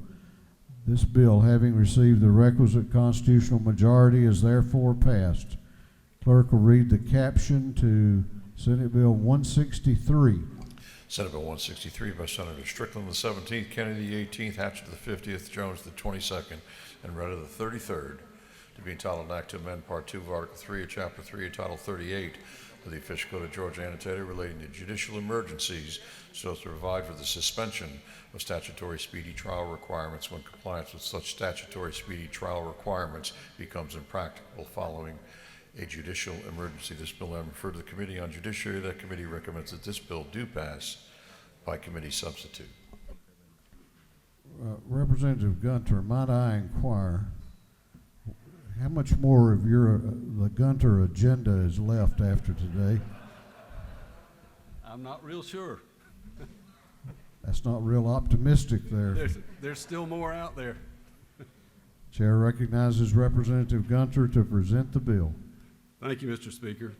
This bill, having received the requisite constitutional majority, is therefore passed. Clerk will read the caption to Senate Bill 163. Senate Bill 163 by Senator Strickland, the 17th, Kennedy, the 18th, Hatcher, the 50th, Jones, the 22nd, and Redder, the 33rd, to be entitled an act to amend Part 2 of Article 3 of Chapter 3 of Title 38 of the Official Code of Georgia Annotated relating to judicial emergencies, so as to provide for the suspension of statutory speedy trial requirements when compliance with such statutory speedy trial requirements becomes impracticable following a judicial emergency. This bill now referred to the Committee on Judiciary. That committee recommends that this bill do pass by committee substitute. Representative Gunter, might I inquire, how much more of the Gunter agenda is left after today? I'm not real sure. That's not real optimistic there. There's still more out there. Chair recognizes Representative Gunter to present the bill. Thank you, Mr. Speaker.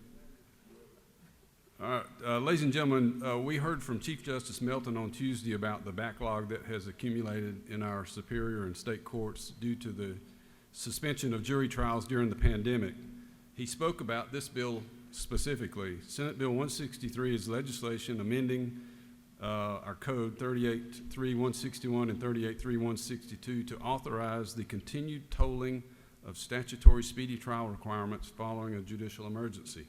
All right, ladies and gentlemen, we heard from Chief Justice Melton on Tuesday about the backlog that has accumulated in our superior and state courts due to the suspension of jury trials during the pandemic. He spoke about this bill specifically. Senate Bill 163 is legislation amending our code 38.3.161 and 38.3.162 to authorize the continued tolling of statutory speedy trial requirements following a judicial emergency.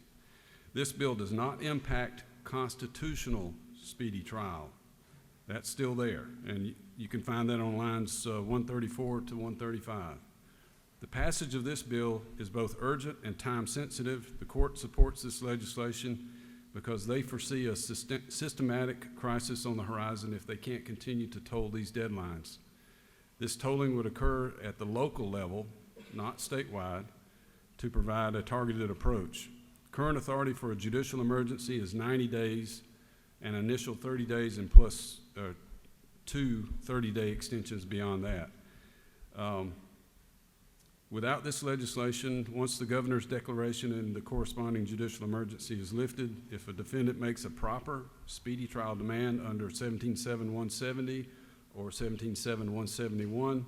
This bill does not impact constitutional speedy trial. That's still there, and you can find that on lines 134 to 135. The passage of this bill is both urgent and time-sensitive. The court supports this legislation because they foresee a systematic crisis on the horizon if they can't continue to toll these deadlines. This tolling would occur at the local level, not statewide, to provide a targeted approach. Current authority for a judicial emergency is 90 days, an initial 30 days, and plus 2 30-day extensions beyond that. Without this legislation, once the governor's declaration and the corresponding judicial emergency is lifted, if a defendant makes a proper speedy trial demand under 17-7-170 or 17-7-171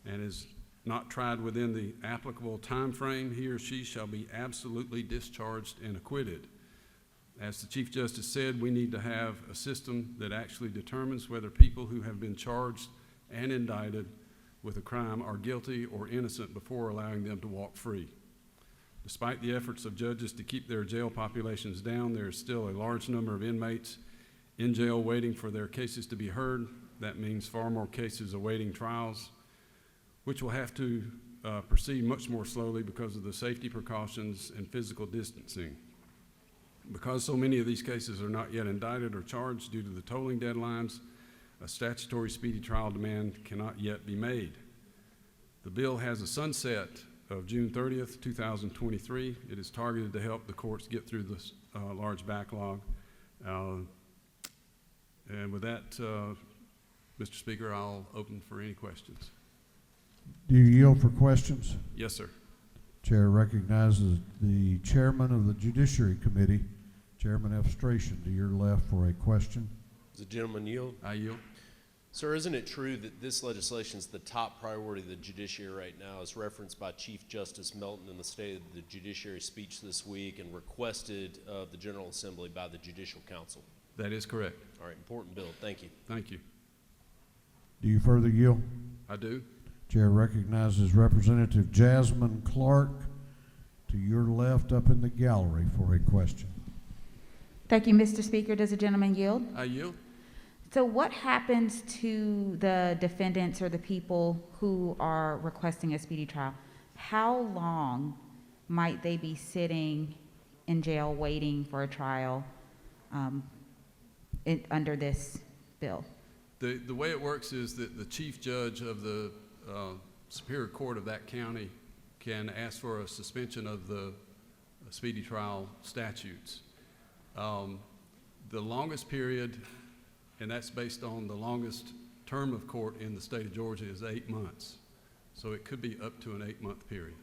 and is not tried within the applicable time frame, he or she shall be absolutely discharged and acquitted. As the Chief Justice said, we need to have a system that actually determines whether people who have been charged and indicted with a crime are guilty or innocent before allowing them to walk free. Despite the efforts of judges to keep their jail populations down, there is still a large number of inmates in jail waiting for their cases to be heard. That means far more cases awaiting trials, which will have to proceed much more slowly because of the safety precautions and physical distancing. Because so many of these cases are not yet indicted or charged due to the tolling deadlines, a statutory speedy trial demand cannot yet be made. The bill has a sunset of June 30th, 2023. It is targeted to help the courts get through this large backlog. And with that, Mr. Speaker, I'll open for any questions. Do you yield for questions? Yes, sir. Chair recognizes the chairman of the Judiciary Committee, Chairman F. Stration, to your left for a question. Does the gentleman yield? I yield. Sir, isn't it true that this legislation is the top priority of the judiciary right now, as referenced by Chief Justice Melton in the State of the Judiciary speech this week and requested of the General Assembly by the Judicial Council? That is correct. All right, important bill. Thank you. Thank you. Do you further yield? I do. Chair recognizes Representative Jasmine Clark to your left up in the gallery for a question. Thank you, Mr. Speaker. Does the gentleman yield? I yield. So what happens to the defendants or the people who are requesting a speedy trial? How long might they be sitting in jail waiting for a trial under this bill? The way it works is that the chief judge of the Superior Court of that county can ask for a suspension of the speedy trial statutes. The longest period, and that's based on the longest term of court in the state of Georgia, is 8 months. So it could be up to an 8-month period.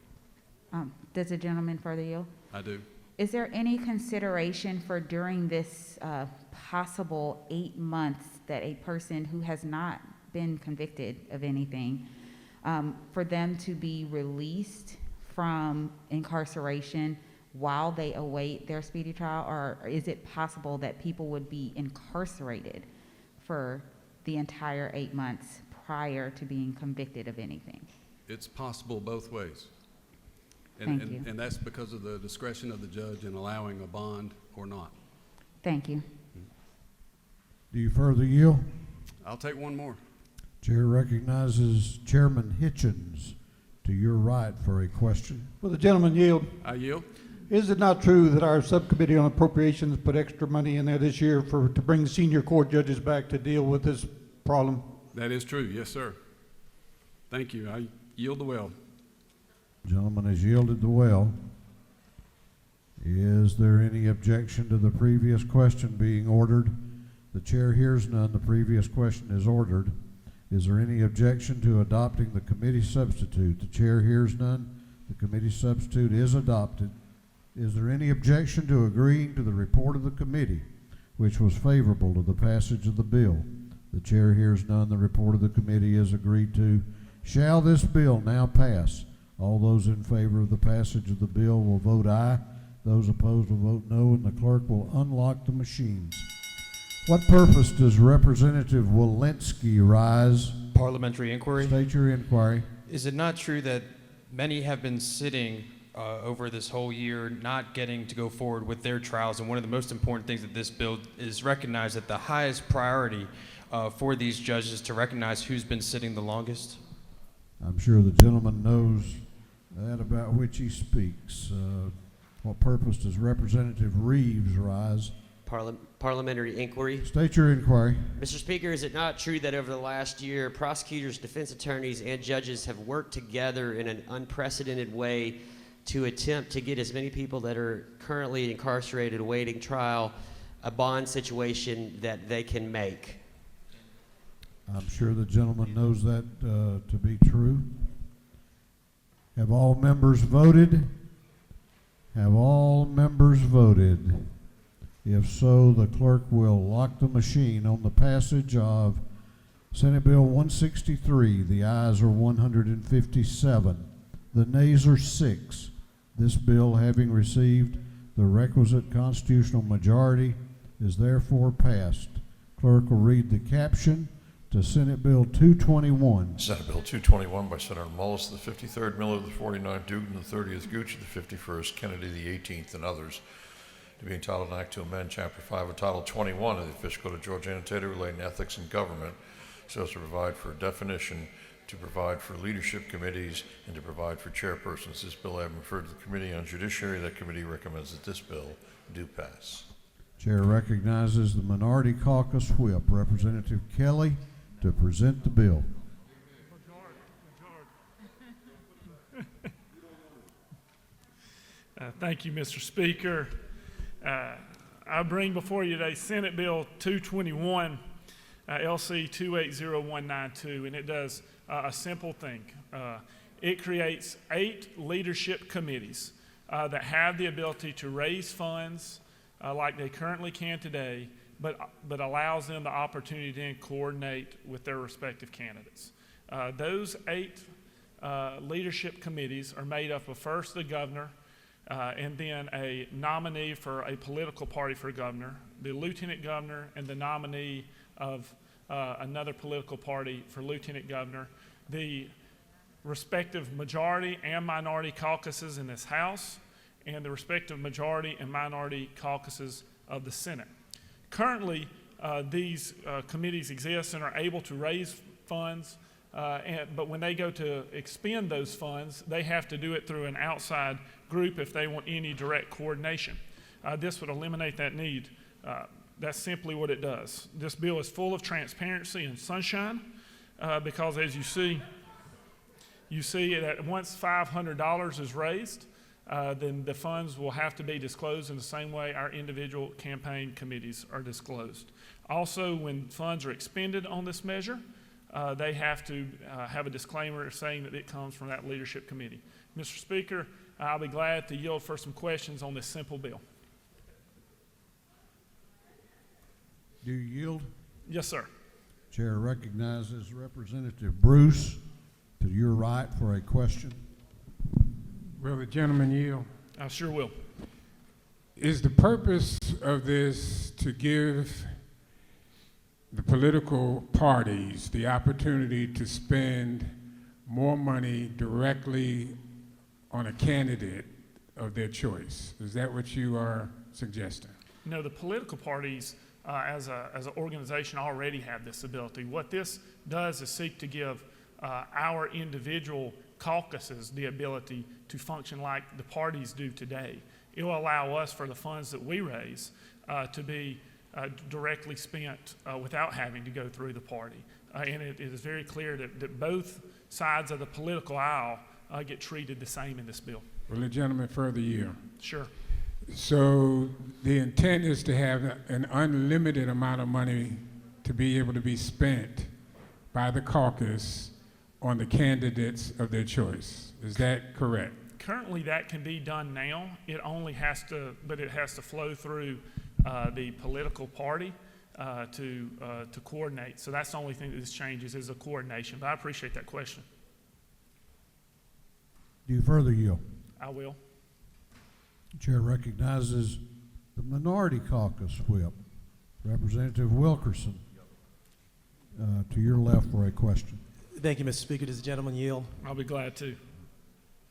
Does the gentleman further yield? I do. Is there any consideration for during this possible 8 months that a person who has not been convicted of anything, for them to be released from incarceration while they await their speedy trial? Or is it possible that people would be incarcerated for the entire 8 months prior to being convicted of anything? It's possible both ways. Thank you. And that's because of the discretion of the judge in allowing a bond or not. Thank you. Do you further yield? I'll take one more. Chair recognizes Chairman Hitchens to your right for a question. Will the gentleman yield? I yield. Is it not true that our subcommittee on appropriations put extra money in there this year to bring senior court judges back to deal with this problem? That is true, yes, sir. Thank you. I yield the well. Gentleman has yielded the well. Is there any objection to the previous question being ordered? The chair hears none. The previous question is ordered. Is there any objection to adopting the committee substitute? The chair hears none. The committee substitute is adopted. Is there any objection to agreeing to the report of the committee, which was favorable to the passage of the bill? The chair hears none. The report of the committee is agreed to. Shall this bill now pass? All those in favor of the passage of the bill will vote aye. Those opposed will vote no, and the clerk will unlock the machines. What purpose does Representative Walensky rise? Parliamentary inquiry. State your inquiry. Is it not true that many have been sitting over this whole year not getting to go forward with their trials? And one of the most important things that this bill is recognized that the highest priority for these judges to recognize who's been sitting the longest? I'm sure the gentleman knows that about which he speaks. What purpose does Representative Reeves rise? Parliamentary inquiry. State your inquiry. Mr. Speaker, is it not true that over the last year, prosecutors, defense attorneys, and judges have worked together in an unprecedented way to attempt to get as many people that are currently incarcerated awaiting trial a bond situation that they can make? I'm sure the gentleman knows that to be true. Have all members voted? Have all members voted? If so, the clerk will lock the machine on the passage of Senate Bill 163. The ayes are 157. The nays are 6. This bill, having received the requisite constitutional majority, is therefore passed. Clerk will read the caption to Senate Bill 221. Senate Bill 221 by Senator Mullis, the 53rd, Miller, the 49th, Dugan, the 30th, Gucci, the 51st, Kennedy, the 18th, and others. To be entitled an act to amend Chapter 5 of Title 21 of the Fiscal Code of Georgia annotated relating to ethics in government so as to provide for a definition, to provide for leadership committees, and to provide for chairpersons. This bill having referred to the Committee on Judiciary, that committee recommends that this bill do pass. Chair recognizes the Minority Caucus Whip, Representative Kelly, to present the bill. Thank you, Mr. Speaker. I bring before you today Senate Bill 221, LC 280192, and it does a simple thing. It creates 8 leadership committees that have the ability to raise funds like they currently can today, but allows them the opportunity to then coordinate with their respective candidates. Those 8 leadership committees are made up of first the governor, and then a nominee for a political party for governor, the lieutenant governor, and the nominee of another political party for lieutenant governor, the respective majority and minority caucuses in this House, and the respective majority and minority caucuses of the Senate. Currently, these committees exist and are able to raise funds, but when they go to expend those funds, they have to do it through an outside group if they want any direct coordination. This would eliminate that need. That's simply what it does. This bill is full of transparency and sunshine because as you see that once $500 is raised, then the funds will have to be disclosed in the same way our individual campaign committees are disclosed. Also, when funds are expended on this measure, they have to have a disclaimer saying that it comes from that leadership committee. Mr. Speaker, I'll be glad to yield for some questions on this simple bill. Do you yield? Yes, sir. Chair recognizes Representative Bruce to your right for a question. Will the gentleman yield? I sure will. Is the purpose of this to give the political parties the opportunity to spend more money directly on a candidate of their choice? Is that what you are suggesting? No, the political parties as an organization already have this ability. What this does is seek to give our individual caucuses the ability to function like the parties do today. It will allow us for the funds that we raise to be directly spent without having to go through the party. And it is very clear that both sides of the political aisle get treated the same in this bill. Will the gentleman further yield? Sure. So the intent is to have an unlimited amount of money to be able to be spent by the caucus on the candidates of their choice. Is that correct? Currently, that can be done now. It has to flow through the political party to coordinate. So that's the only thing that this changes is a coordination. But I appreciate that question. Do you further yield? I will. Chair recognizes the Minority Caucus Whip, Representative Wilkerson, to your left for a question. Thank you, Mr. Speaker. Does the gentleman yield? I'll be glad to.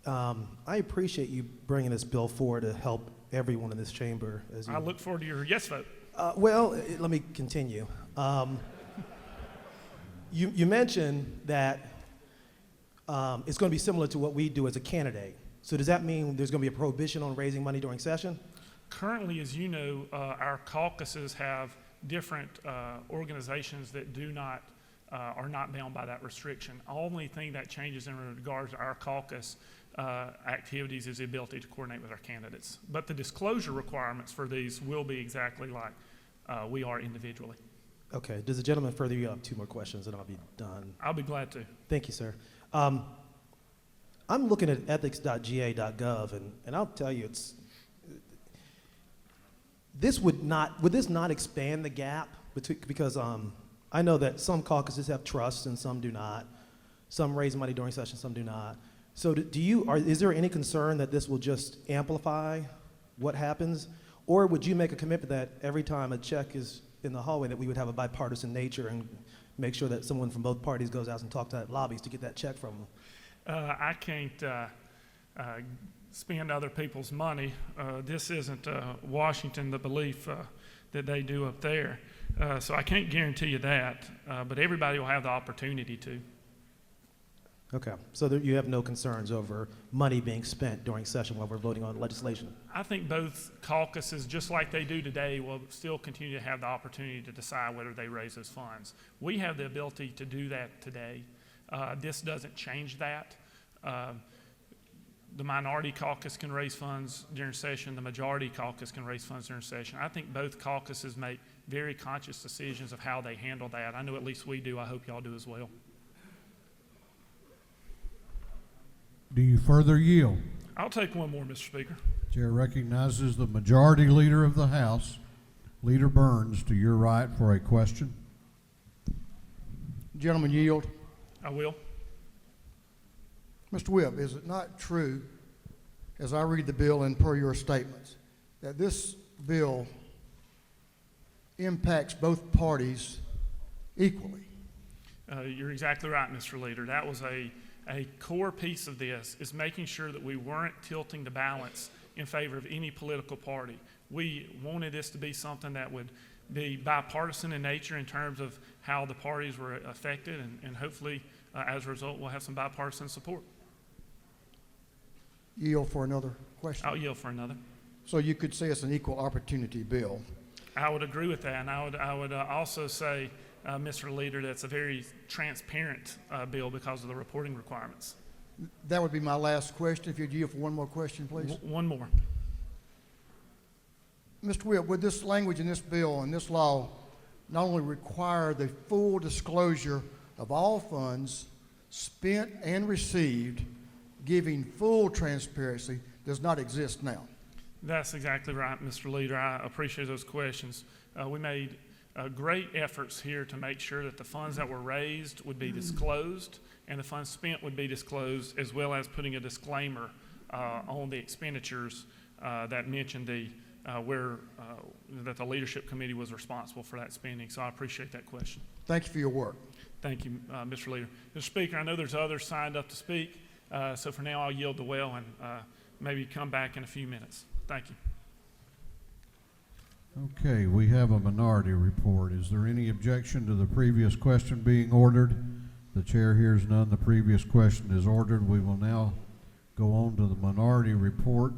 I appreciate you bringing this bill forward to help everyone in this chamber. I look forward to your yes vote. Well, let me continue. You mentioned that it's going to be similar to what we do as a candidate. So does that mean there's going to be a prohibition on raising money during session? Currently, as you know, our caucuses have different organizations that are not bound by that restriction. Only thing that changes in regards to our caucus activities is the ability to coordinate with our candidates. But the disclosure requirements for these will be exactly like we are individually. Okay. Does the gentleman further? You have 2 more questions, and I'll be done. I'll be glad to. Thank you, sir. I'm looking at ethics.ga.gov, and I'll tell you, would this not expand the gap between, because I know that some caucuses have trusts and some do not. Some raise money during session, some do not. So is there any concern that this will just amplify what happens? Or would you make a commitment that every time a check is in the hallway that we would have a bipartisan nature and make sure that someone from both parties goes out and talks to lobbies to get that check from them? I can't spend other people's money. This isn't Washington, the belief that they do up there. So I can't guarantee you that, but everybody will have the opportunity to. Okay, so you have no concerns over money being spent during session while we're voting on legislation? I think both caucuses, just like they do today, will still continue to have the opportunity to decide whether they raise those funds. We have the ability to do that today. This doesn't change that. The minority caucus can raise funds during session. The majority caucus can raise funds during session. I think both caucuses make very conscious decisions of how they handle that. I know at least we do. I hope y'all do as well. Do you further yield? I'll take one more, Mr. Speaker. Chair recognizes the Majority Leader of the House, Leader Burns, to your right for a question. Gentleman yield. I will. Mr. Whip, is it not true, as I read the bill and per your statements, that this bill impacts both parties equally? You're exactly right, Mr. Leader. That was a core piece of this, is making sure that we weren't tilting the balance in favor of any political party. We wanted this to be something that would be bipartisan in nature in terms of how the parties were affected, and hopefully, as a result, we'll have some bipartisan support. Yield for another question? I'll yield for another. So you could say it's an equal opportunity bill? I would agree with that, and I would also say, Mr. Leader, that's a very transparent bill because of the reporting requirements. That would be my last question. If you'd yield for one more question, please. One more. Mr. Whip, would this language in this bill and this law not only require the full disclosure of all funds spent and received, giving full transparency, does not exist now? That's exactly right, Mr. Leader. I appreciate those questions. We made great efforts here to make sure that the funds that were raised would be disclosed and the funds spent would be disclosed, as well as putting a disclaimer on the expenditures that mentioned that the leadership committee was responsible for that spending. So I appreciate that question. Thank you for your work. Thank you, Mr. Leader. Mr. Speaker, I know there's others signed up to speak, so for now I'll yield the well and maybe come back in a few minutes. Thank you. Okay, we have a minority report. Is there any objection to the previous question being ordered? The chair hears none. The previous question is ordered. We will now go on to the minority report.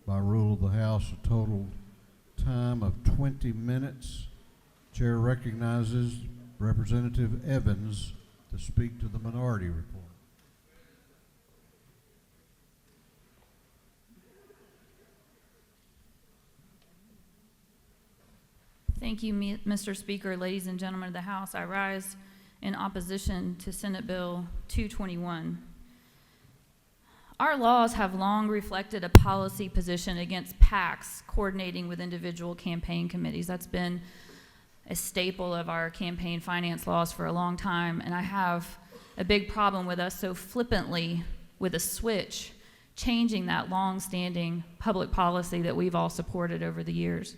By rule of the House, a total time of 20 minutes. Chair recognizes Representative Evans to speak to the minority report. Thank you, Mr. Speaker. Ladies and gentlemen of the House, I rise in opposition to Senate Bill 221. Our laws have long reflected a policy position against PACs coordinating with individual campaign committees. That's been a staple of our campaign finance laws for a long time, and I have a big problem with us so flippantly, with a switch, changing that long-standing public policy that we've all supported over the years.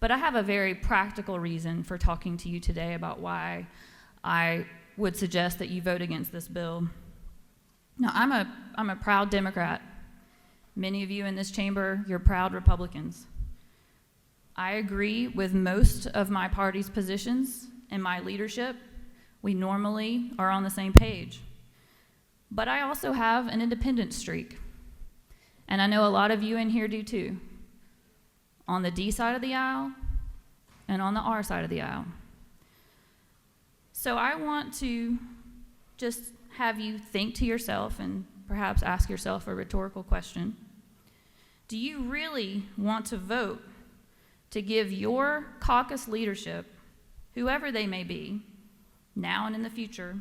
But I have a very practical reason for talking to you today about why I would suggest that you vote against this bill. Now, I'm a proud Democrat. Many of you in this chamber, you're proud Republicans. I agree with most of my party's positions and my leadership We normally are on the same page. But I also have an independent streak. And I know a lot of you in here do too. On the D side of the aisle and on the R side of the aisle. So I want to just have you think to yourself and perhaps ask yourself a rhetorical question. Do you really want to vote to give your caucus leadership, whoever they may be, now and in the future,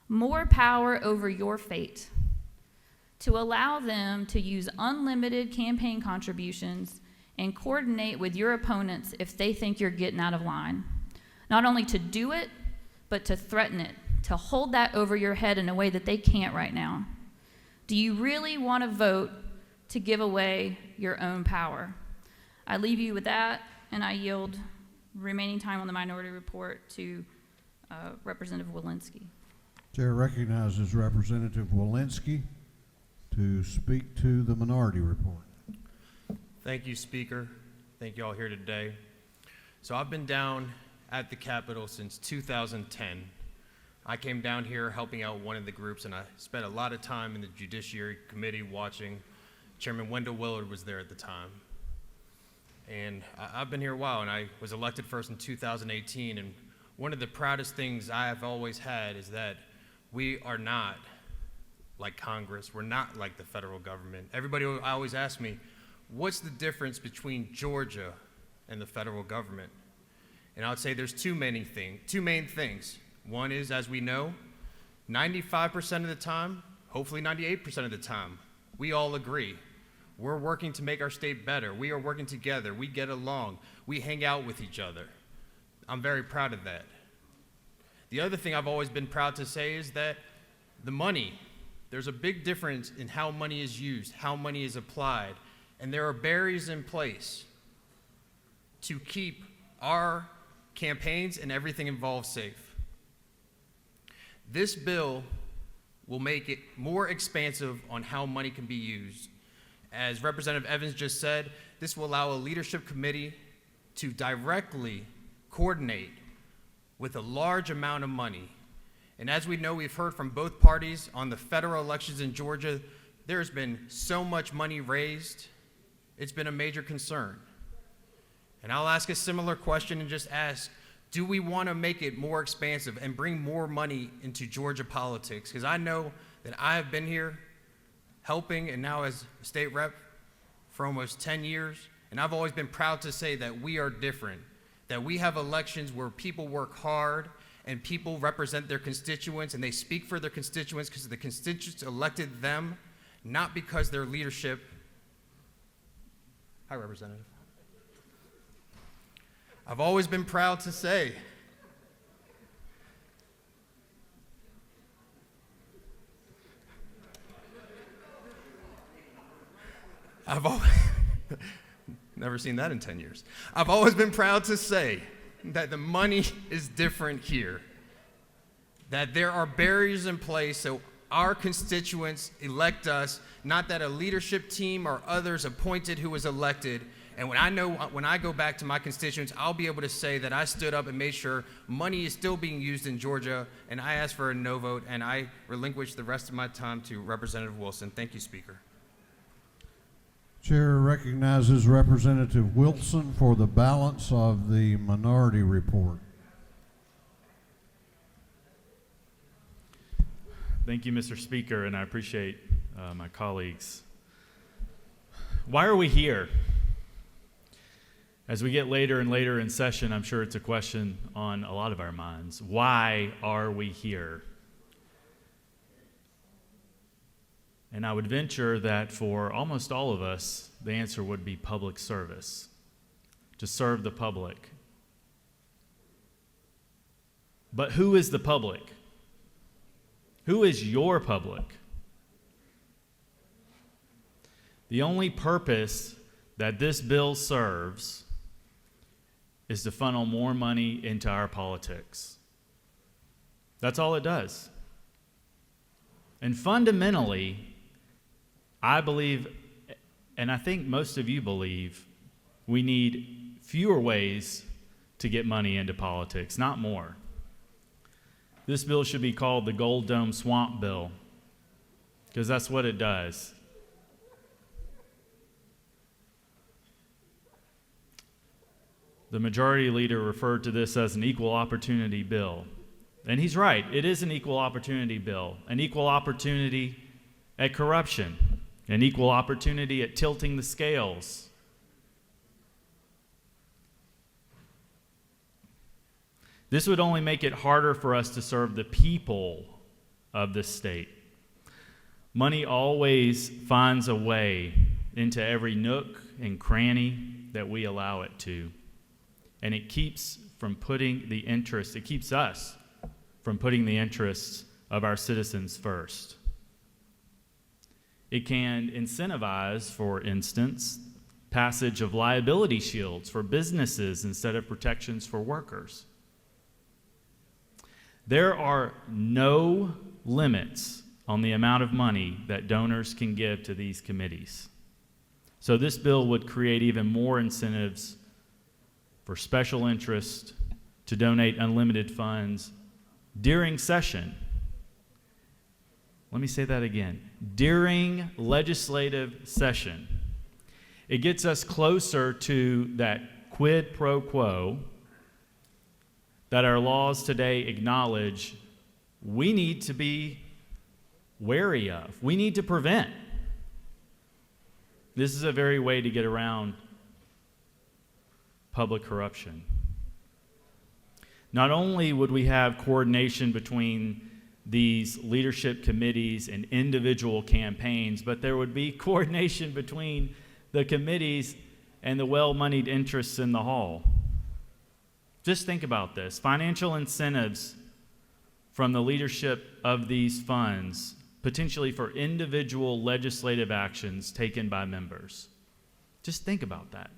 more power over your fate, to allow them to use unlimited campaign contributions and coordinate with your opponents if they think you're getting out of line? Not only to do it, but to threaten it, to hold that over your head in a way that they can't right now. Do you really want to vote to give away your own power? I leave you with that, and I yield remaining time on the minority report to Representative Walensky. Chair recognizes Representative Walensky to speak to the minority report. Thank you, Speaker. Thank you all here today. So I've been down at the Capitol since 2010. I came down here helping out one of the groups, and I spent a lot of time in the Judiciary Committee watching. Chairman Wendell Willard was there at the time. And I've been here a while, and I was elected first in 2018, and one of the proudest things I have always had is that we are not like Congress. We're not like the federal government. Everybody always asks me, what's the difference between Georgia and the federal government? And I would say there's two main things. One is, as we know, 95% of the time, hopefully 98% of the time, we all agree. We're working to make our state better. We are working together. We get along. We hang out with each other. I'm very proud of that. The other thing I've always been proud to say is that the money, there's a big difference in how money is used, how money is applied, and there are barriers in place to keep our campaigns and everything involved safe. This bill will make it more expansive on how money can be used. As Representative Evans just said, this will allow a leadership committee to directly coordinate with a large amount of money. And as we know, we've heard from both parties on the federal elections in Georgia, there's been so much money raised, it's been a major concern. And I'll ask a similar question and just ask, do we want to make it more expansive and bring more money into Georgia politics? Because I know that I have been here helping and now as a state rep for almost 10 years, and I've always been proud to say that we are different, that we have elections where people work hard and people represent their constituents and they speak for their constituents because the constituents elected them, not because their leadership. Hi, Representative. I've always been proud to say I've always never seen that in 10 years. I've always been proud to say that the money is different here, that there are barriers in place so our constituents elect us, not that a leadership team or others appointed who was elected. And when I go back to my constituents, I'll be able to say that I stood up and made sure money is still being used in Georgia, and I asked for a no vote, and I relinquish the rest of my time to Representative Wilson. Thank you, Speaker. Chair recognizes Representative Wilson for the balance of the minority report. Thank you, Mr. Speaker, and I appreciate my colleagues. Why are we here? As we get later and later in session, I'm sure it's a question on a lot of our minds. Why are we here? And I would venture that for almost all of us, the answer would be public service, to serve the public. But who is the public? Who is your public? The only purpose that this bill serves is to funnel more money into our politics. That's all it does. And fundamentally, I believe, and I think most of you believe, we need fewer ways to get money into politics, not more. This bill should be called the Gold Dome Swamp Bill, because that's what it does. The majority leader referred to this as an equal opportunity bill. And he's right, it is an equal opportunity bill, an equal opportunity at corruption, an equal opportunity at tilting the scales. This would only make it harder for us to serve the people of this state. Money always finds a way into every nook and cranny that we allow it to. And it keeps us from putting the interests of our citizens first. It can incentivize, for instance, passage of liability shields for businesses instead of protections for workers. There are no limits on the amount of money that donors can give to these committees. So this bill would create even more incentives for special interest to donate unlimited funds during session. Let me say that again. During legislative session. It gets us closer to that quid pro quo that our laws today acknowledge we need to be wary of. We need to prevent. This is a very way to get around public corruption. Not only would we have coordination between these leadership committees and individual campaigns, but there would be coordination between the committees and the well-moneyed interests in the hall. Just think about this. Financial incentives from the leadership of these funds, potentially for individual legislative actions taken by members. Just think about that.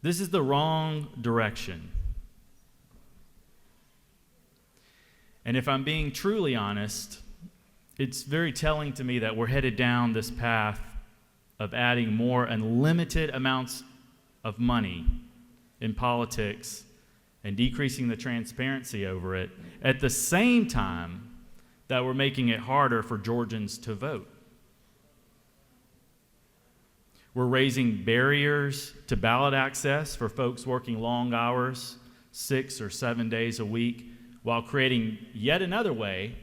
This is the wrong direction. And if I'm being truly honest, it's very telling to me that we're headed down this path of adding more unlimited amounts of money in politics and decreasing the transparency over it at the same time that we're making it harder for Georgians to vote. We're raising barriers to ballot access for folks working long hours, 6 or 7 days a week, while creating yet another way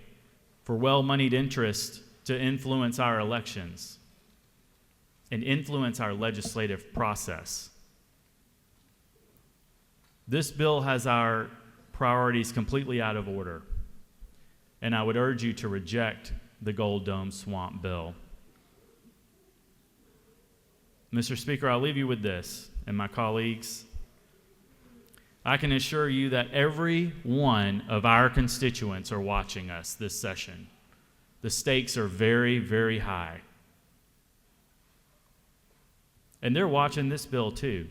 for well-moneyed interests to influence our elections and influence our legislative process. This bill has our priorities completely out of order, and I would urge you to reject the Gold Dome Swamp Bill. Mr. Speaker, I'll leave you with this, and my colleagues. I can assure you that every one of our constituents are watching us this session. The stakes are very, very high. And they're watching this bill too.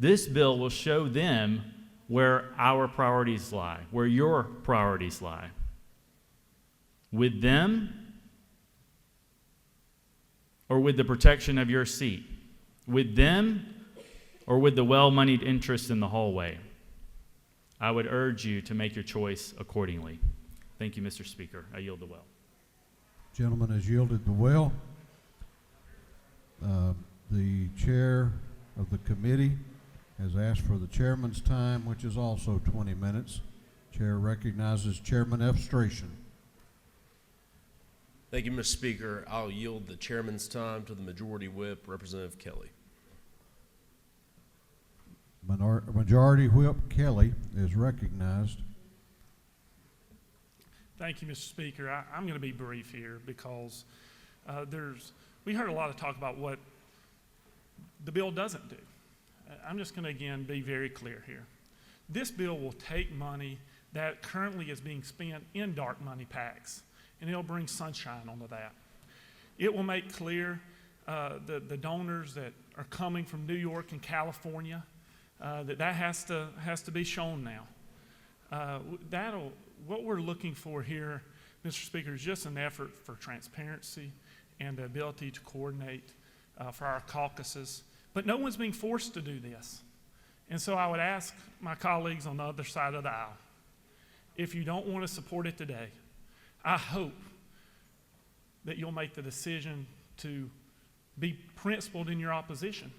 This bill will show them where our priorities lie, where your priorities lie. With them or with the protection of your seat? With them or with the well-moneyed interests in the hallway? I would urge you to make your choice accordingly. Thank you, Mr. Speaker. I yield the well. Gentleman has yielded the well. The chair of the committee has asked for the chairman's time, which is also 20 minutes. Chair recognizes Chairman F. Stration. Thank you, Mr. Speaker. I'll yield the chairman's time to the Majority Whip, Representative Kelly. Majority Whip Kelly is recognized. Thank you, Mr. Speaker. I'm going to be brief here because we heard a lot of talk about what the bill doesn't do. I'm just going to, again, be very clear here. This bill will take money that currently is being spent in dark money packs, and it'll bring sunshine onto that. It will make clear the donors that are coming from New York and California, that has to be shown now. What we're looking for here, Mr. Speaker, is just an effort for transparency and the ability to coordinate for our caucuses. But no one's being forced to do this. And so I would ask my colleagues on the other side of the aisle, if you don't want to support it today, I hope that you'll make the decision to be principled in your opposition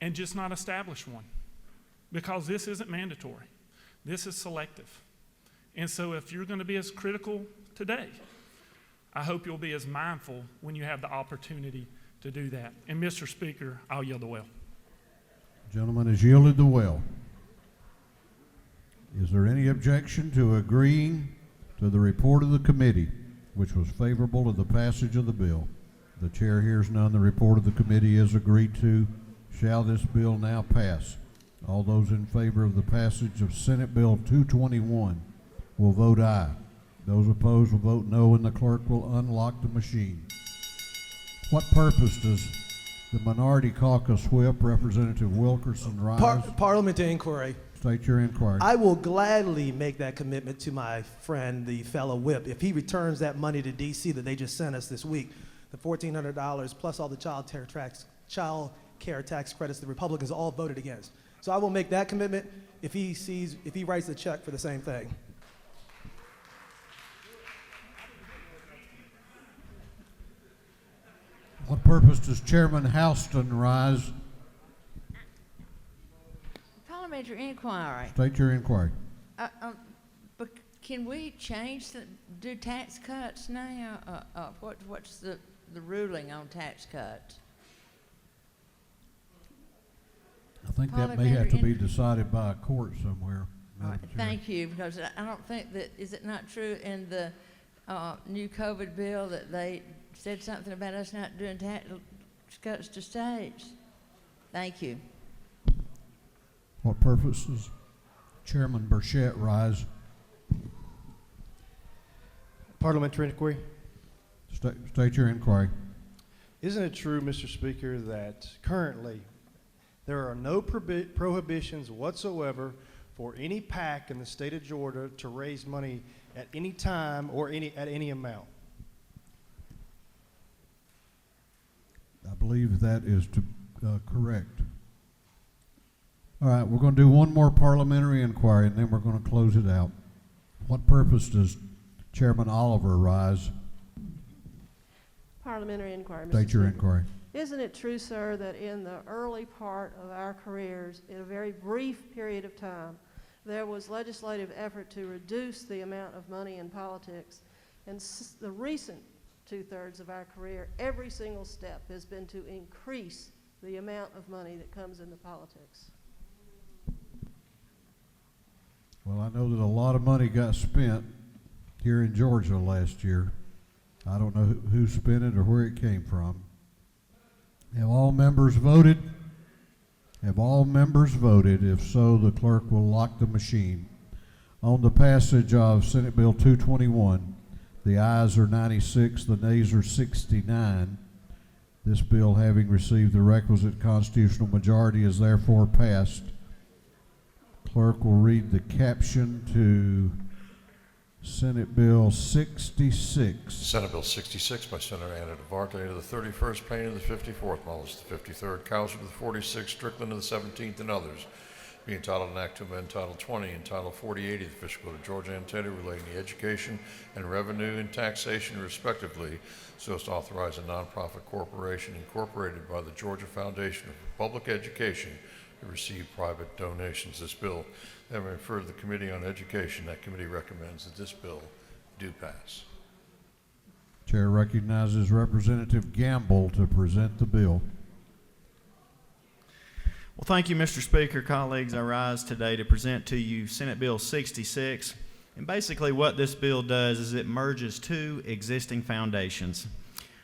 and just not establish one, because this isn't mandatory. This is selective. And so if you're going to be as critical today, I hope you'll be as mindful when you have the opportunity to do that. And Mr. Speaker, I'll yield the well. Gentleman has yielded the well. Is there any objection to agreeing to the report of the committee, which was favorable to the passage of the bill? The chair hears none. The report of the committee is agreed to. Shall this bill now pass? All those in favor of the passage of Senate Bill 221 will vote aye. Those opposed will vote no, and the clerk will unlock the machine. What purpose does the minority caucus whip, Representative Wilkerson, rise? Parliamentary inquiry. State your inquiry. I will gladly make that commitment to my friend, the fellow whip, if he returns that money to D.C. that they just sent us this week, the $1,400 plus all the child care tax credits the Republicans all voted against. So I will make that commitment if he writes a check for the same thing. What purpose does Chairman Houston rise? Parliamentary inquiry. State your inquiry. But can we change do tax cuts now? What's the ruling on tax cuts? I think that may have to be decided by a court somewhere. Thank you, because I don't think that, is it not true in the new COVID bill that they said something about us not doing tax cuts to states? Thank you. What purpose does Chairman Burchett rise? Parliamentary inquiry. State your inquiry. Isn't it true, Mr. Speaker, that currently there are no prohibitions whatsoever for any PAC in the state of Georgia to raise money at any time or at any amount? I believe that is correct. All right, we're going to do one more parliamentary inquiry, and then we're going to close it out. What purpose does Chairman Oliver rise? Parliamentary inquiry, Mr. State your Speaker. inquiry. Isn't it true, sir, that in the early part of our careers, in a very brief period of time, there was legislative effort to reduce the amount of money in politics, and the recent two-thirds of our career, every single step has been to increase the amount of money that comes into politics? Well, I know that a lot of money got spent here in Georgia last year. I don't know who spent it or where it came from. Have all members voted? Have all members voted? If so, the clerk will lock the machine. On the passage of Senate Bill 221, the ayes are 96, the nays are 69. This bill, having received the requisite constitutional majority, is therefore passed. Clerk will read the caption to Senate Bill 66. Senate Bill 66 by Senator Anna DeVarte to the 31st, Payne to the 54th, Mullins to the 53rd, Cowser to the 46th, Strickland to the 17th, and others. Be entitled an act to amend Title 20 and Title 4080 of the Fiscal Code of Georgia and Tennessee relating to education and revenue and taxation respectively, so as to authorize a nonprofit corporation incorporated by the Georgia Foundation for Public Education to receive private donations. This bill having referred to the Committee on Education, that committee recommends that this bill do pass. Chair recognizes Representative Gamble to present the bill. Well, thank you, Mr. Speaker. Colleagues, I rise today to present to you Senate Bill 66. And basically what this bill does is it merges two existing foundations.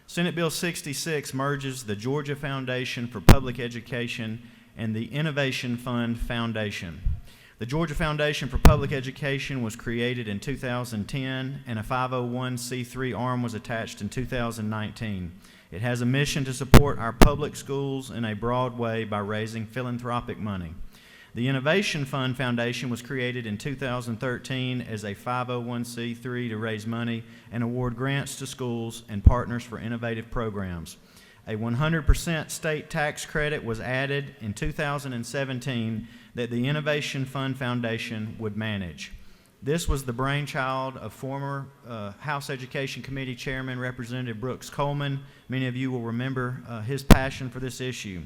Senate Bill 66 merges the Georgia Foundation for Public Education and the Innovation Fund Foundation. The Georgia Foundation for Public Education was created in 2010, and a 501c3 arm was attached in 2019. It has a mission to support our public schools in a broad way by raising philanthropic money. The Innovation Fund Foundation was created in 2013 as a 501c3 to raise money and award grants to schools and partners for innovative programs. A 100% state tax credit was added in 2017 that the Innovation Fund Foundation would manage. This was the brainchild of former House Education Committee Chairman Representative Brooks Coleman. Many of you will remember his passion for this issue.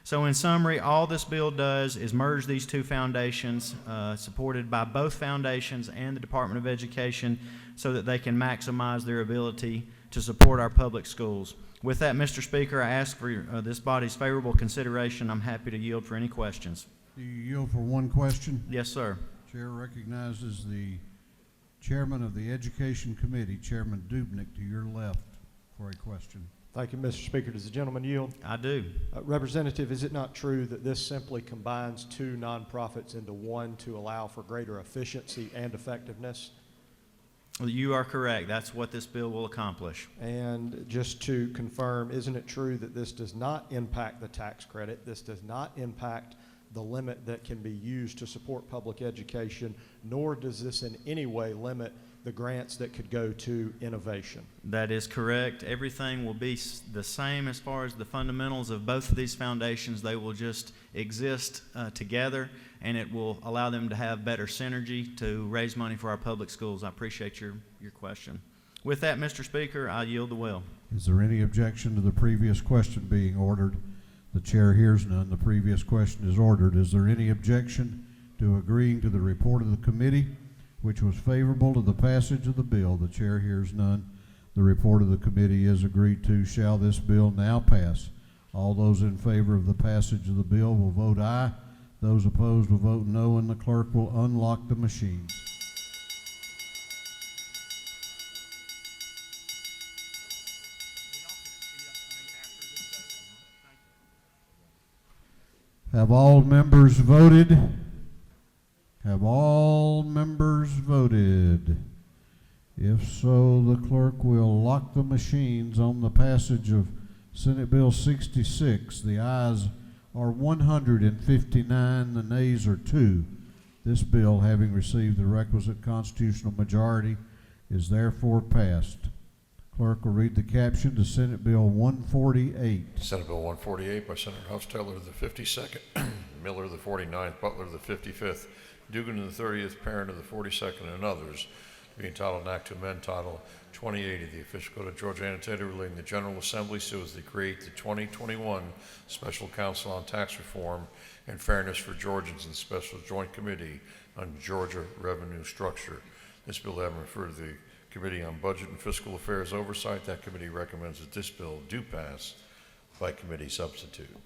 So in summary, all this bill does is merge these two foundations, supported by both foundations and the Department of Education, so that they can maximize their ability to support our public schools. With that, Mr. Speaker, I ask for this body's favorable consideration. I'm happy to yield for any questions. Do you yield for one question? Yes, sir. Chair recognizes the Chairman of the Education Committee, Chairman Dubnik, to your left for a question. Thank you, Mr. Speaker. Does the gentleman yield? I do. Representative, is it not true that this simply combines two nonprofits into one to allow for greater efficiency and effectiveness? You are correct. That's what this bill will accomplish. And just to confirm, isn't it true that this does not impact the tax credit? This does not impact the limit that can be used to support public education, nor does this in any way limit the grants that could go to innovation? That is correct. Everything will be the same as far as the fundamentals of both of these foundations. They will just exist together, and it will allow them to have better synergy to raise money for our public schools. I appreciate your question. With that, Mr. Speaker, I yield the will. Is there any objection to the previous question being ordered? The chair hears none. The previous question is ordered. Is there any objection to agreeing to the report of the committee, which was favorable to the passage of the bill? The chair hears none. The report of the committee is agreed to. Shall this bill now pass? All those in favor of the passage of the bill will vote aye. Those opposed will vote no, and the clerk will unlock the machines. Have all members voted? Have all members voted? If so, the clerk will lock the machines on the passage of Senate Bill 66. The ayes are 159, the nays are 2. This bill, having received the requisite constitutional majority, is therefore passed. Clerk will read the caption to Senate Bill 148. Senate Bill 148 by Senator Huff, Taylor the 52nd, Miller the 49th, Butler the 55th, Dugan the 30th, Parent of the 42nd, and others, to be entitled an act to amend Title 28 of the Official Code of Georgia Annotated relating the General Assembly so as to create the 2021 Special Council on Tax Reform and Fairness for Georgians and Special Joint Committee on Georgia Revenue Structure. This bill having referred to the Committee on Budget and Fiscal Affairs Oversight, that committee recommends that this bill do pass by committee substitute.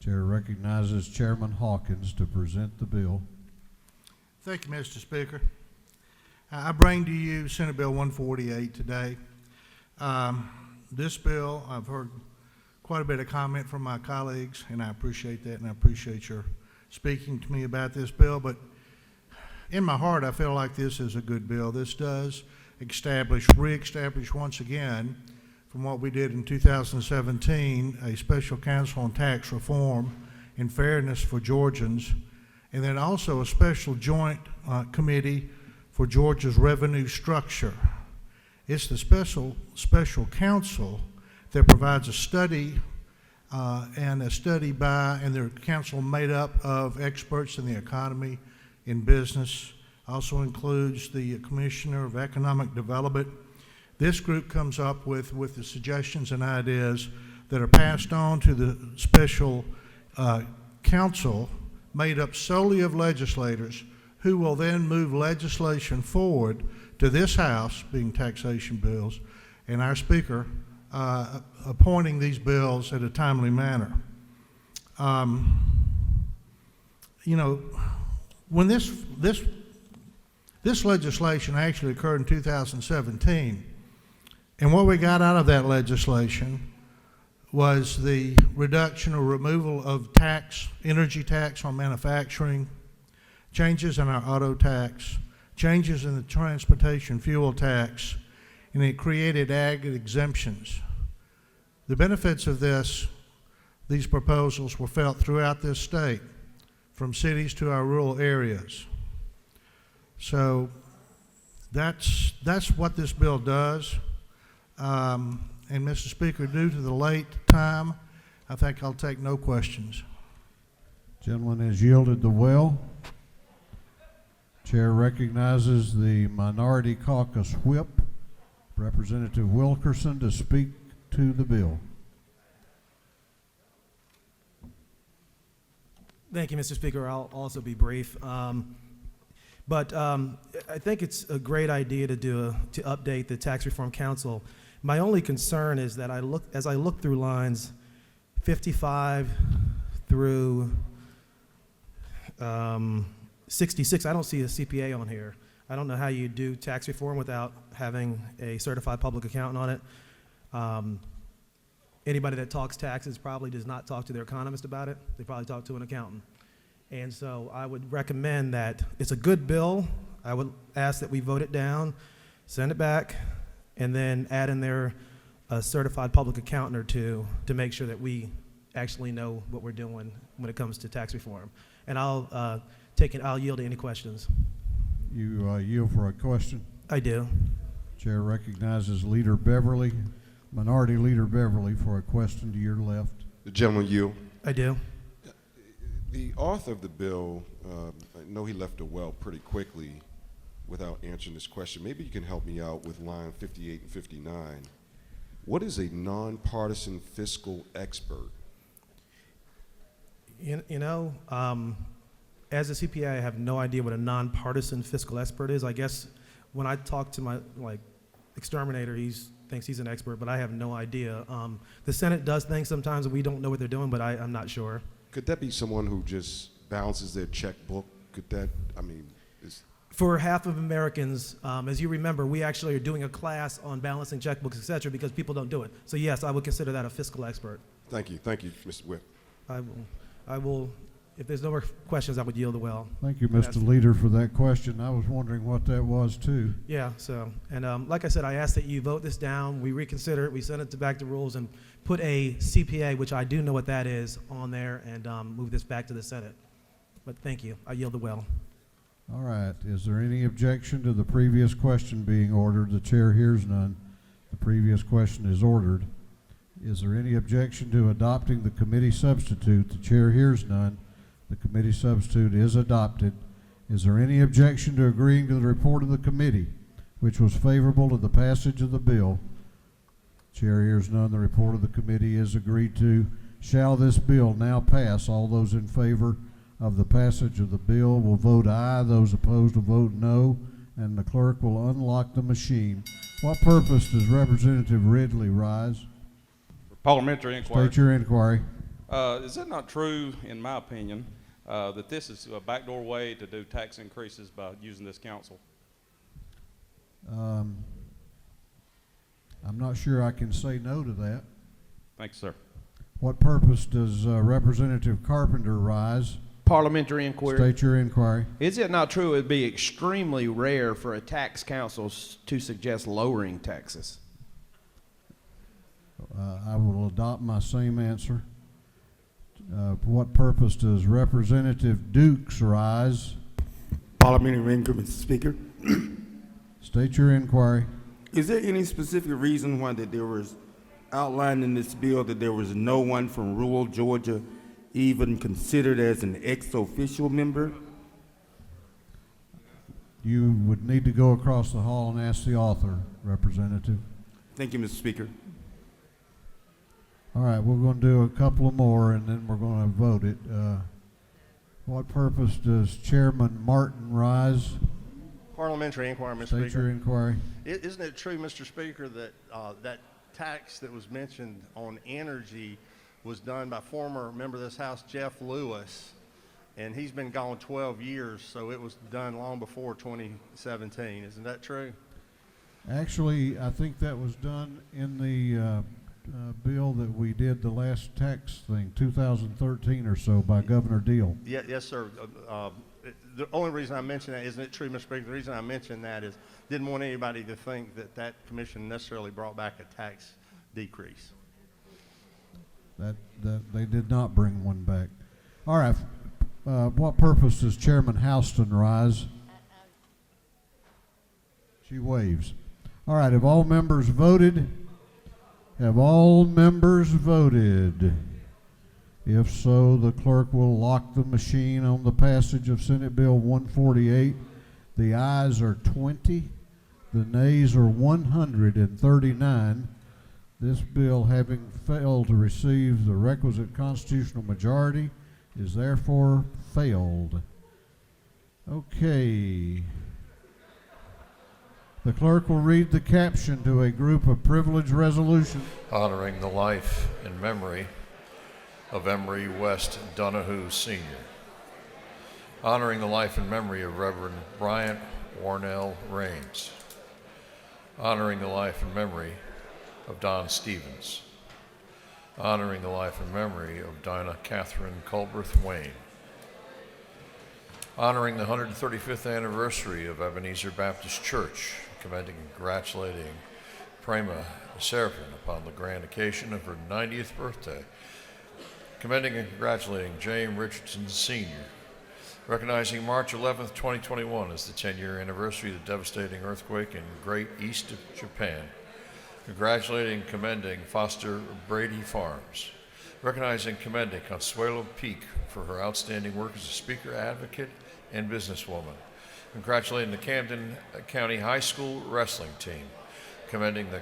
Chair recognizes Chairman Hawkins to present the bill. Thank you, Mr. Speaker. I bring to you Senate Bill 148 today. This bill, I've heard quite a bit of comment from my colleagues, and I appreciate that, and I appreciate your speaking to me about this bill, but in my heart, I feel like this is a good bill. This does reestablish once again, from what we did in 2017, a special counsel on tax reform and fairness for Georgians, and then also a special joint committee for Georgia's revenue structure. It's the special counsel that provides a study and their council made up of experts in the economy, in business, also includes the Commissioner of Economic Development. This group comes up with the suggestions and ideas that are passed on to the special council made up solely of legislators who will then move legislation forward to this House, being taxation bills, and our Speaker appointing these bills in a timely manner. When this legislation actually occurred in 2017, and what we got out of that legislation was the reduction or removal of energy tax on manufacturing, changes in our auto tax, changes in the transportation fuel tax, and it created ag exemptions. The benefits of these proposals were felt throughout this state, from cities to our rural areas. So that's what this bill does. And Mr. Speaker, due to the late time, I think I'll take no questions. Gentleman has yielded the will. Chair recognizes the Minority Caucus Whip, Representative Wilkerson, to speak to the bill. Thank you, Mr. Speaker. I'll also be brief. I think it's a great idea to update the Tax Reform Council. My only concern is that as I look through lines 55 through 66, I don't see a CPA on here. I don't know how you do tax reform without having a certified public accountant on it. Anybody that talks taxes probably does not talk to their economist about it. They probably talk to an accountant. And so I would recommend that it's a good bill. I would ask that we vote it down, send it back, and then add in there a certified public accountant or two to make sure that we actually know what we're doing when it comes to tax reform. And I'll yield to any questions. You yield for a question? I do. Chair recognizes Leader Beverly, Minority Leader Beverly, for a question to your left. The gentleman yield. I do. The author of the bill, I know he left the well pretty quickly without answering this question. Maybe you can help me out with line 58 and 59. What is a nonpartisan fiscal expert? As a CPA, I have no idea what a nonpartisan fiscal expert is. I guess when I talk to my exterminator, he thinks he's an expert, but I have no idea. The Senate does things sometimes and we don't know what they're doing, but I'm not sure. Could that be someone who just balances their checkbook? Could that, For half of Americans, as you remember, we actually are doing a class on balancing checkbooks, et cetera, because people don't do it. So yes, I would consider that a fiscal expert. Thank you, Mr. Whip. I will, if there's no more questions, I would yield the well. Thank you, Mr. Leader, for that question. I was wondering what that was too. Yeah, and like I said, I ask that you vote this down, we reconsider it, we send it back to rules and put a CPA, which I do know what that is, on there and move this back to the Senate. But thank you, I yield the well. All right, is there any objection to the previous question being ordered? The chair hears none. The previous question is ordered. Is there any objection to adopting the committee substitute? The chair hears none. The committee substitute is adopted. Is there any objection to agreeing to the report of the committee, which was favorable to the passage of the bill? Chair hears none. The report of the committee is agreed to. Shall this bill now pass? All those in favor of the passage of the bill will vote aye. Those opposed will vote no, and the clerk will unlock the machine. What purpose does Representative Ridley rise? Parliamentary inquiry. State your inquiry. Is it not true, in my opinion, that this is a backdoor way to do tax increases by using this council? I'm not sure I can say no to that. Thanks, sir. What purpose does Representative Carpenter rise? Parliamentary inquiry. State your inquiry. Is it not true it would be extremely rare for a tax council to suggest lowering taxes? I will adopt my same answer. What purpose does Representative Dukes rise? Parliamentary inquiry, Mr. Speaker. State your inquiry. Is there any specific reason why that there was outlined in this bill that there was no one from rural Georgia even considered as an ex-official member? You would need to go across the hall and ask the author, Representative. Thank you, Mr. Speaker. All right, we're going to do a couple of more and then we're going to vote it. What purpose does Chairman Martin rise? Parliamentary inquiry, Mr. State Speaker. your inquiry. Isn't it true, Mr. Speaker, that that tax that was mentioned on energy was done by former member of this House, Jeff Lewis, and he's been gone 12 years, so it was done long before 2017. Isn't that true? Actually, I think that was done in the bill that we did the last tax thing, 2013 or so, by Governor Deal. Yeah, yes, sir. The only reason I mention that, isn't it true, Mr. Speaker? The reason I mention that is didn't want anybody to think that that commission necessarily brought back a tax decrease. That they did not bring one back. All right. What purpose does Chairman Houston rise? She waves. All right. Have all members voted? Have all members voted? If so, the clerk will lock the machine on the passage of Senate Bill 148. The ayes are 20. The nays are 139. This bill, having failed to receive the requisite constitutional majority, is therefore failed. Okay. The clerk will read the caption to a group of privileged resolutions. Honoring the life and memory of Emery West Donahue Sr. Honoring the life and memory of Reverend Bryant Warnell Raines. Honoring the life and memory of Don Stevens. Honoring the life and memory of Dinah Catherine Culberth Wayne. Honoring the 135th anniversary of Ebenezer Baptist Church, commending and congratulating Prema Seraphin upon the grand occasion of her 90th birthday. Commending and congratulating James Richardson Sr., recognizing March 11th, 2021 as the 10-year anniversary of the devastating earthquake in Great East of Japan. Congratulating and commending Foster Brady Farms. Recognizing and commending Consuelo Peak for her outstanding work as a speaker, advocate, and businesswoman. Congratulating the Camden County High School wrestling team. Commending the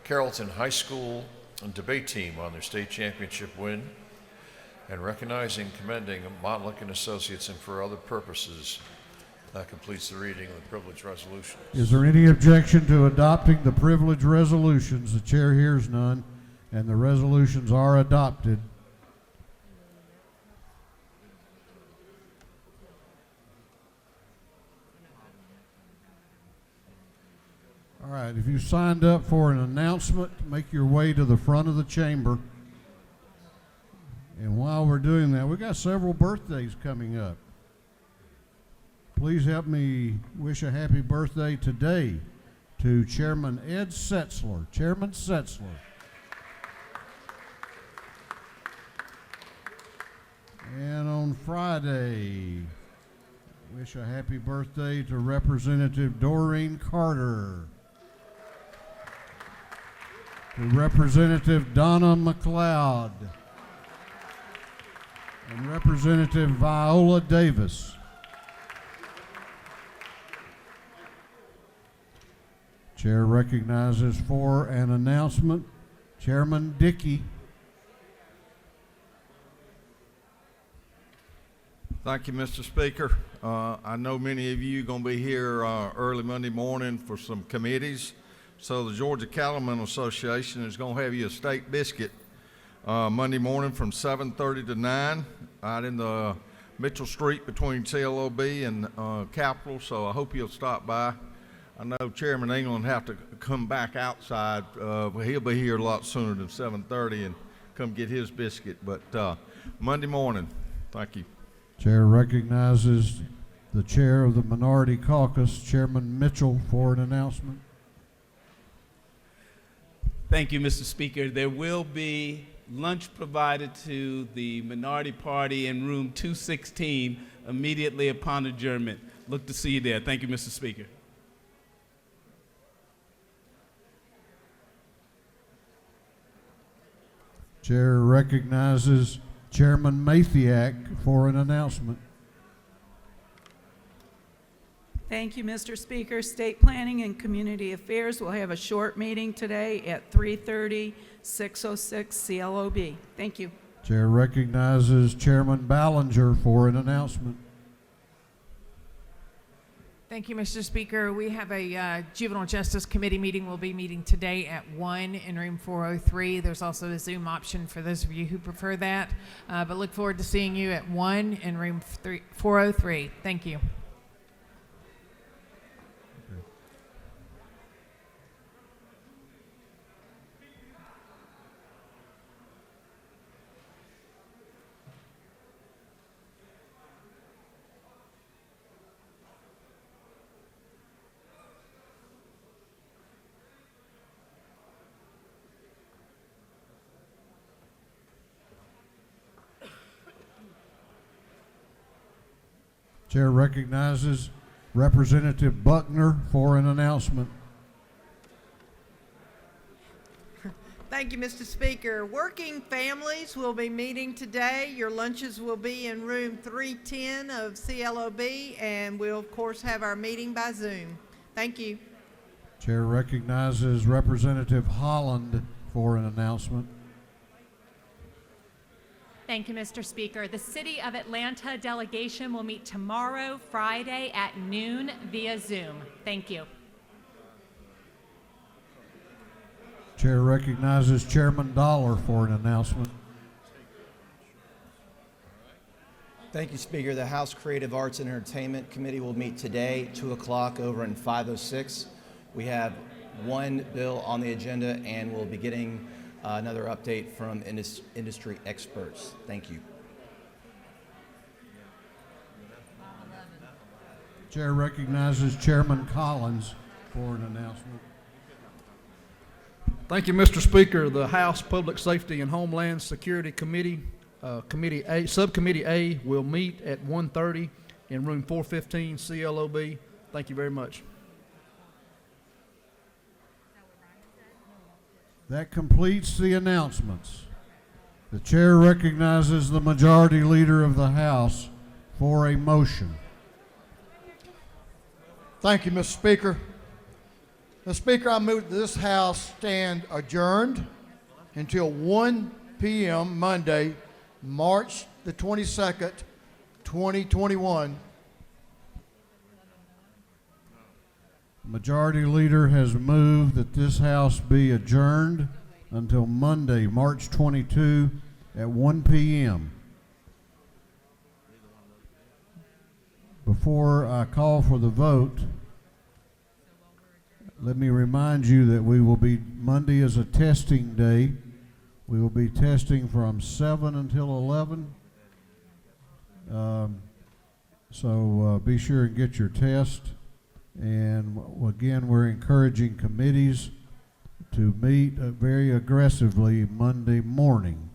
Carrollton High School debate team on their state championship win. And recognizing and commending Montlick and Associates, and for other purposes. That completes the reading of the privilege resolutions. Is there any objection to adopting the privilege resolutions? The chair hears none, and the resolutions are adopted. All right, if you signed up for an announcement, make your way to the front of the chamber. And while we're doing that, we've got several birthdays coming up. Please help me wish a happy birthday today to Chairman Ed Setzler. Chairman Setzler. And on Friday, wish a happy birthday to Representative Doreen Carter. To Representative Donna McLeod. And Representative Viola Davis. Chair recognizes for an announcement Chairman Dickey. Thank you, Mr. Speaker. I know many of you are going to be here early Monday morning for some committees. So the Georgia Cattlemen Association is going to have you a steak biscuit Monday morning from 7:30 to 9 out in the Mitchell Street between CLOB and Capitol. So I hope you'll stop by. I know Chairman England have to come back outside. He'll be here a lot sooner than 7:30 and come get his biscuit. But Monday morning, thank you. Chair recognizes the chair of the Minority Caucus, Chairman Mitchell, for an announcement. Thank you, Mr. Speaker. There will be lunch provided to the minority party in room 216 immediately upon adjournment. Look to see you there. Thank you, Mr. Speaker. Chair recognizes Chairman Mathiak for an announcement. Thank you, Mr. Speaker. State Planning and Community Affairs will have a short meeting today at 3:30, 606 CLOB. Thank you. Chair recognizes Chairman Ballinger for an announcement. Thank you, Mr. Speaker. We have a Juvenile Justice Committee meeting. We'll be meeting today at 1 in room 403. There's also a Zoom option for those of you who prefer that. But look forward to seeing you at 1 in room 403. Thank you. Chair recognizes Representative Buckner for an announcement. Thank you, Mr. Speaker. Working families will be meeting today. Your lunches will be in room 310 of CLOB, and we'll, of course, have our meeting by Zoom. Thank you. Chair recognizes Representative Holland for an announcement. Thank you, Mr. Speaker. The City of Atlanta delegation will meet tomorrow, Friday at noon via Zoom. Thank you. Chair recognizes Chairman Dollar for an announcement. Thank you, Speaker. The House Creative Arts and Entertainment Committee will meet today, 2 o'clock over in 506. We have one bill on the agenda, and we'll be getting another update from industry experts. Thank you. Chair recognizes Chairman Collins for an announcement. Thank you, Mr. Speaker. The House Public Safety and Homeland Security Committee, Subcommittee A, will meet at 1:30 in room 415 CLOB. Thank you very much. That completes the announcements. The chair recognizes the Majority Leader of the House for a motion. Thank you, Mr. Speaker. Mr. Speaker, I move that this House stand adjourned until 1 p.m. Monday, March the 22nd, 2021. Majority Leader has moved that this House be adjourned until Monday, March 22 at 1 p.m. Before I call for the vote, let me remind you that Monday is a testing day. We will be testing from 7 until 11. So be sure and get your test. And again, we're encouraging committees to meet very aggressively Monday morning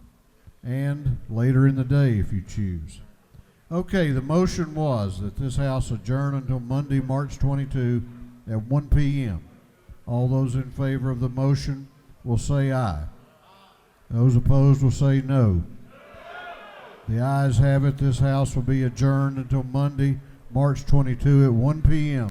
and later in the day if you choose. Okay, the motion was that this House adjourn until Monday, March 22 at 1 p.m. All those in favor of the motion will say aye. Those opposed will say no. The ayes have it. This House will be adjourned until Monday, March 22 at 1 p.m.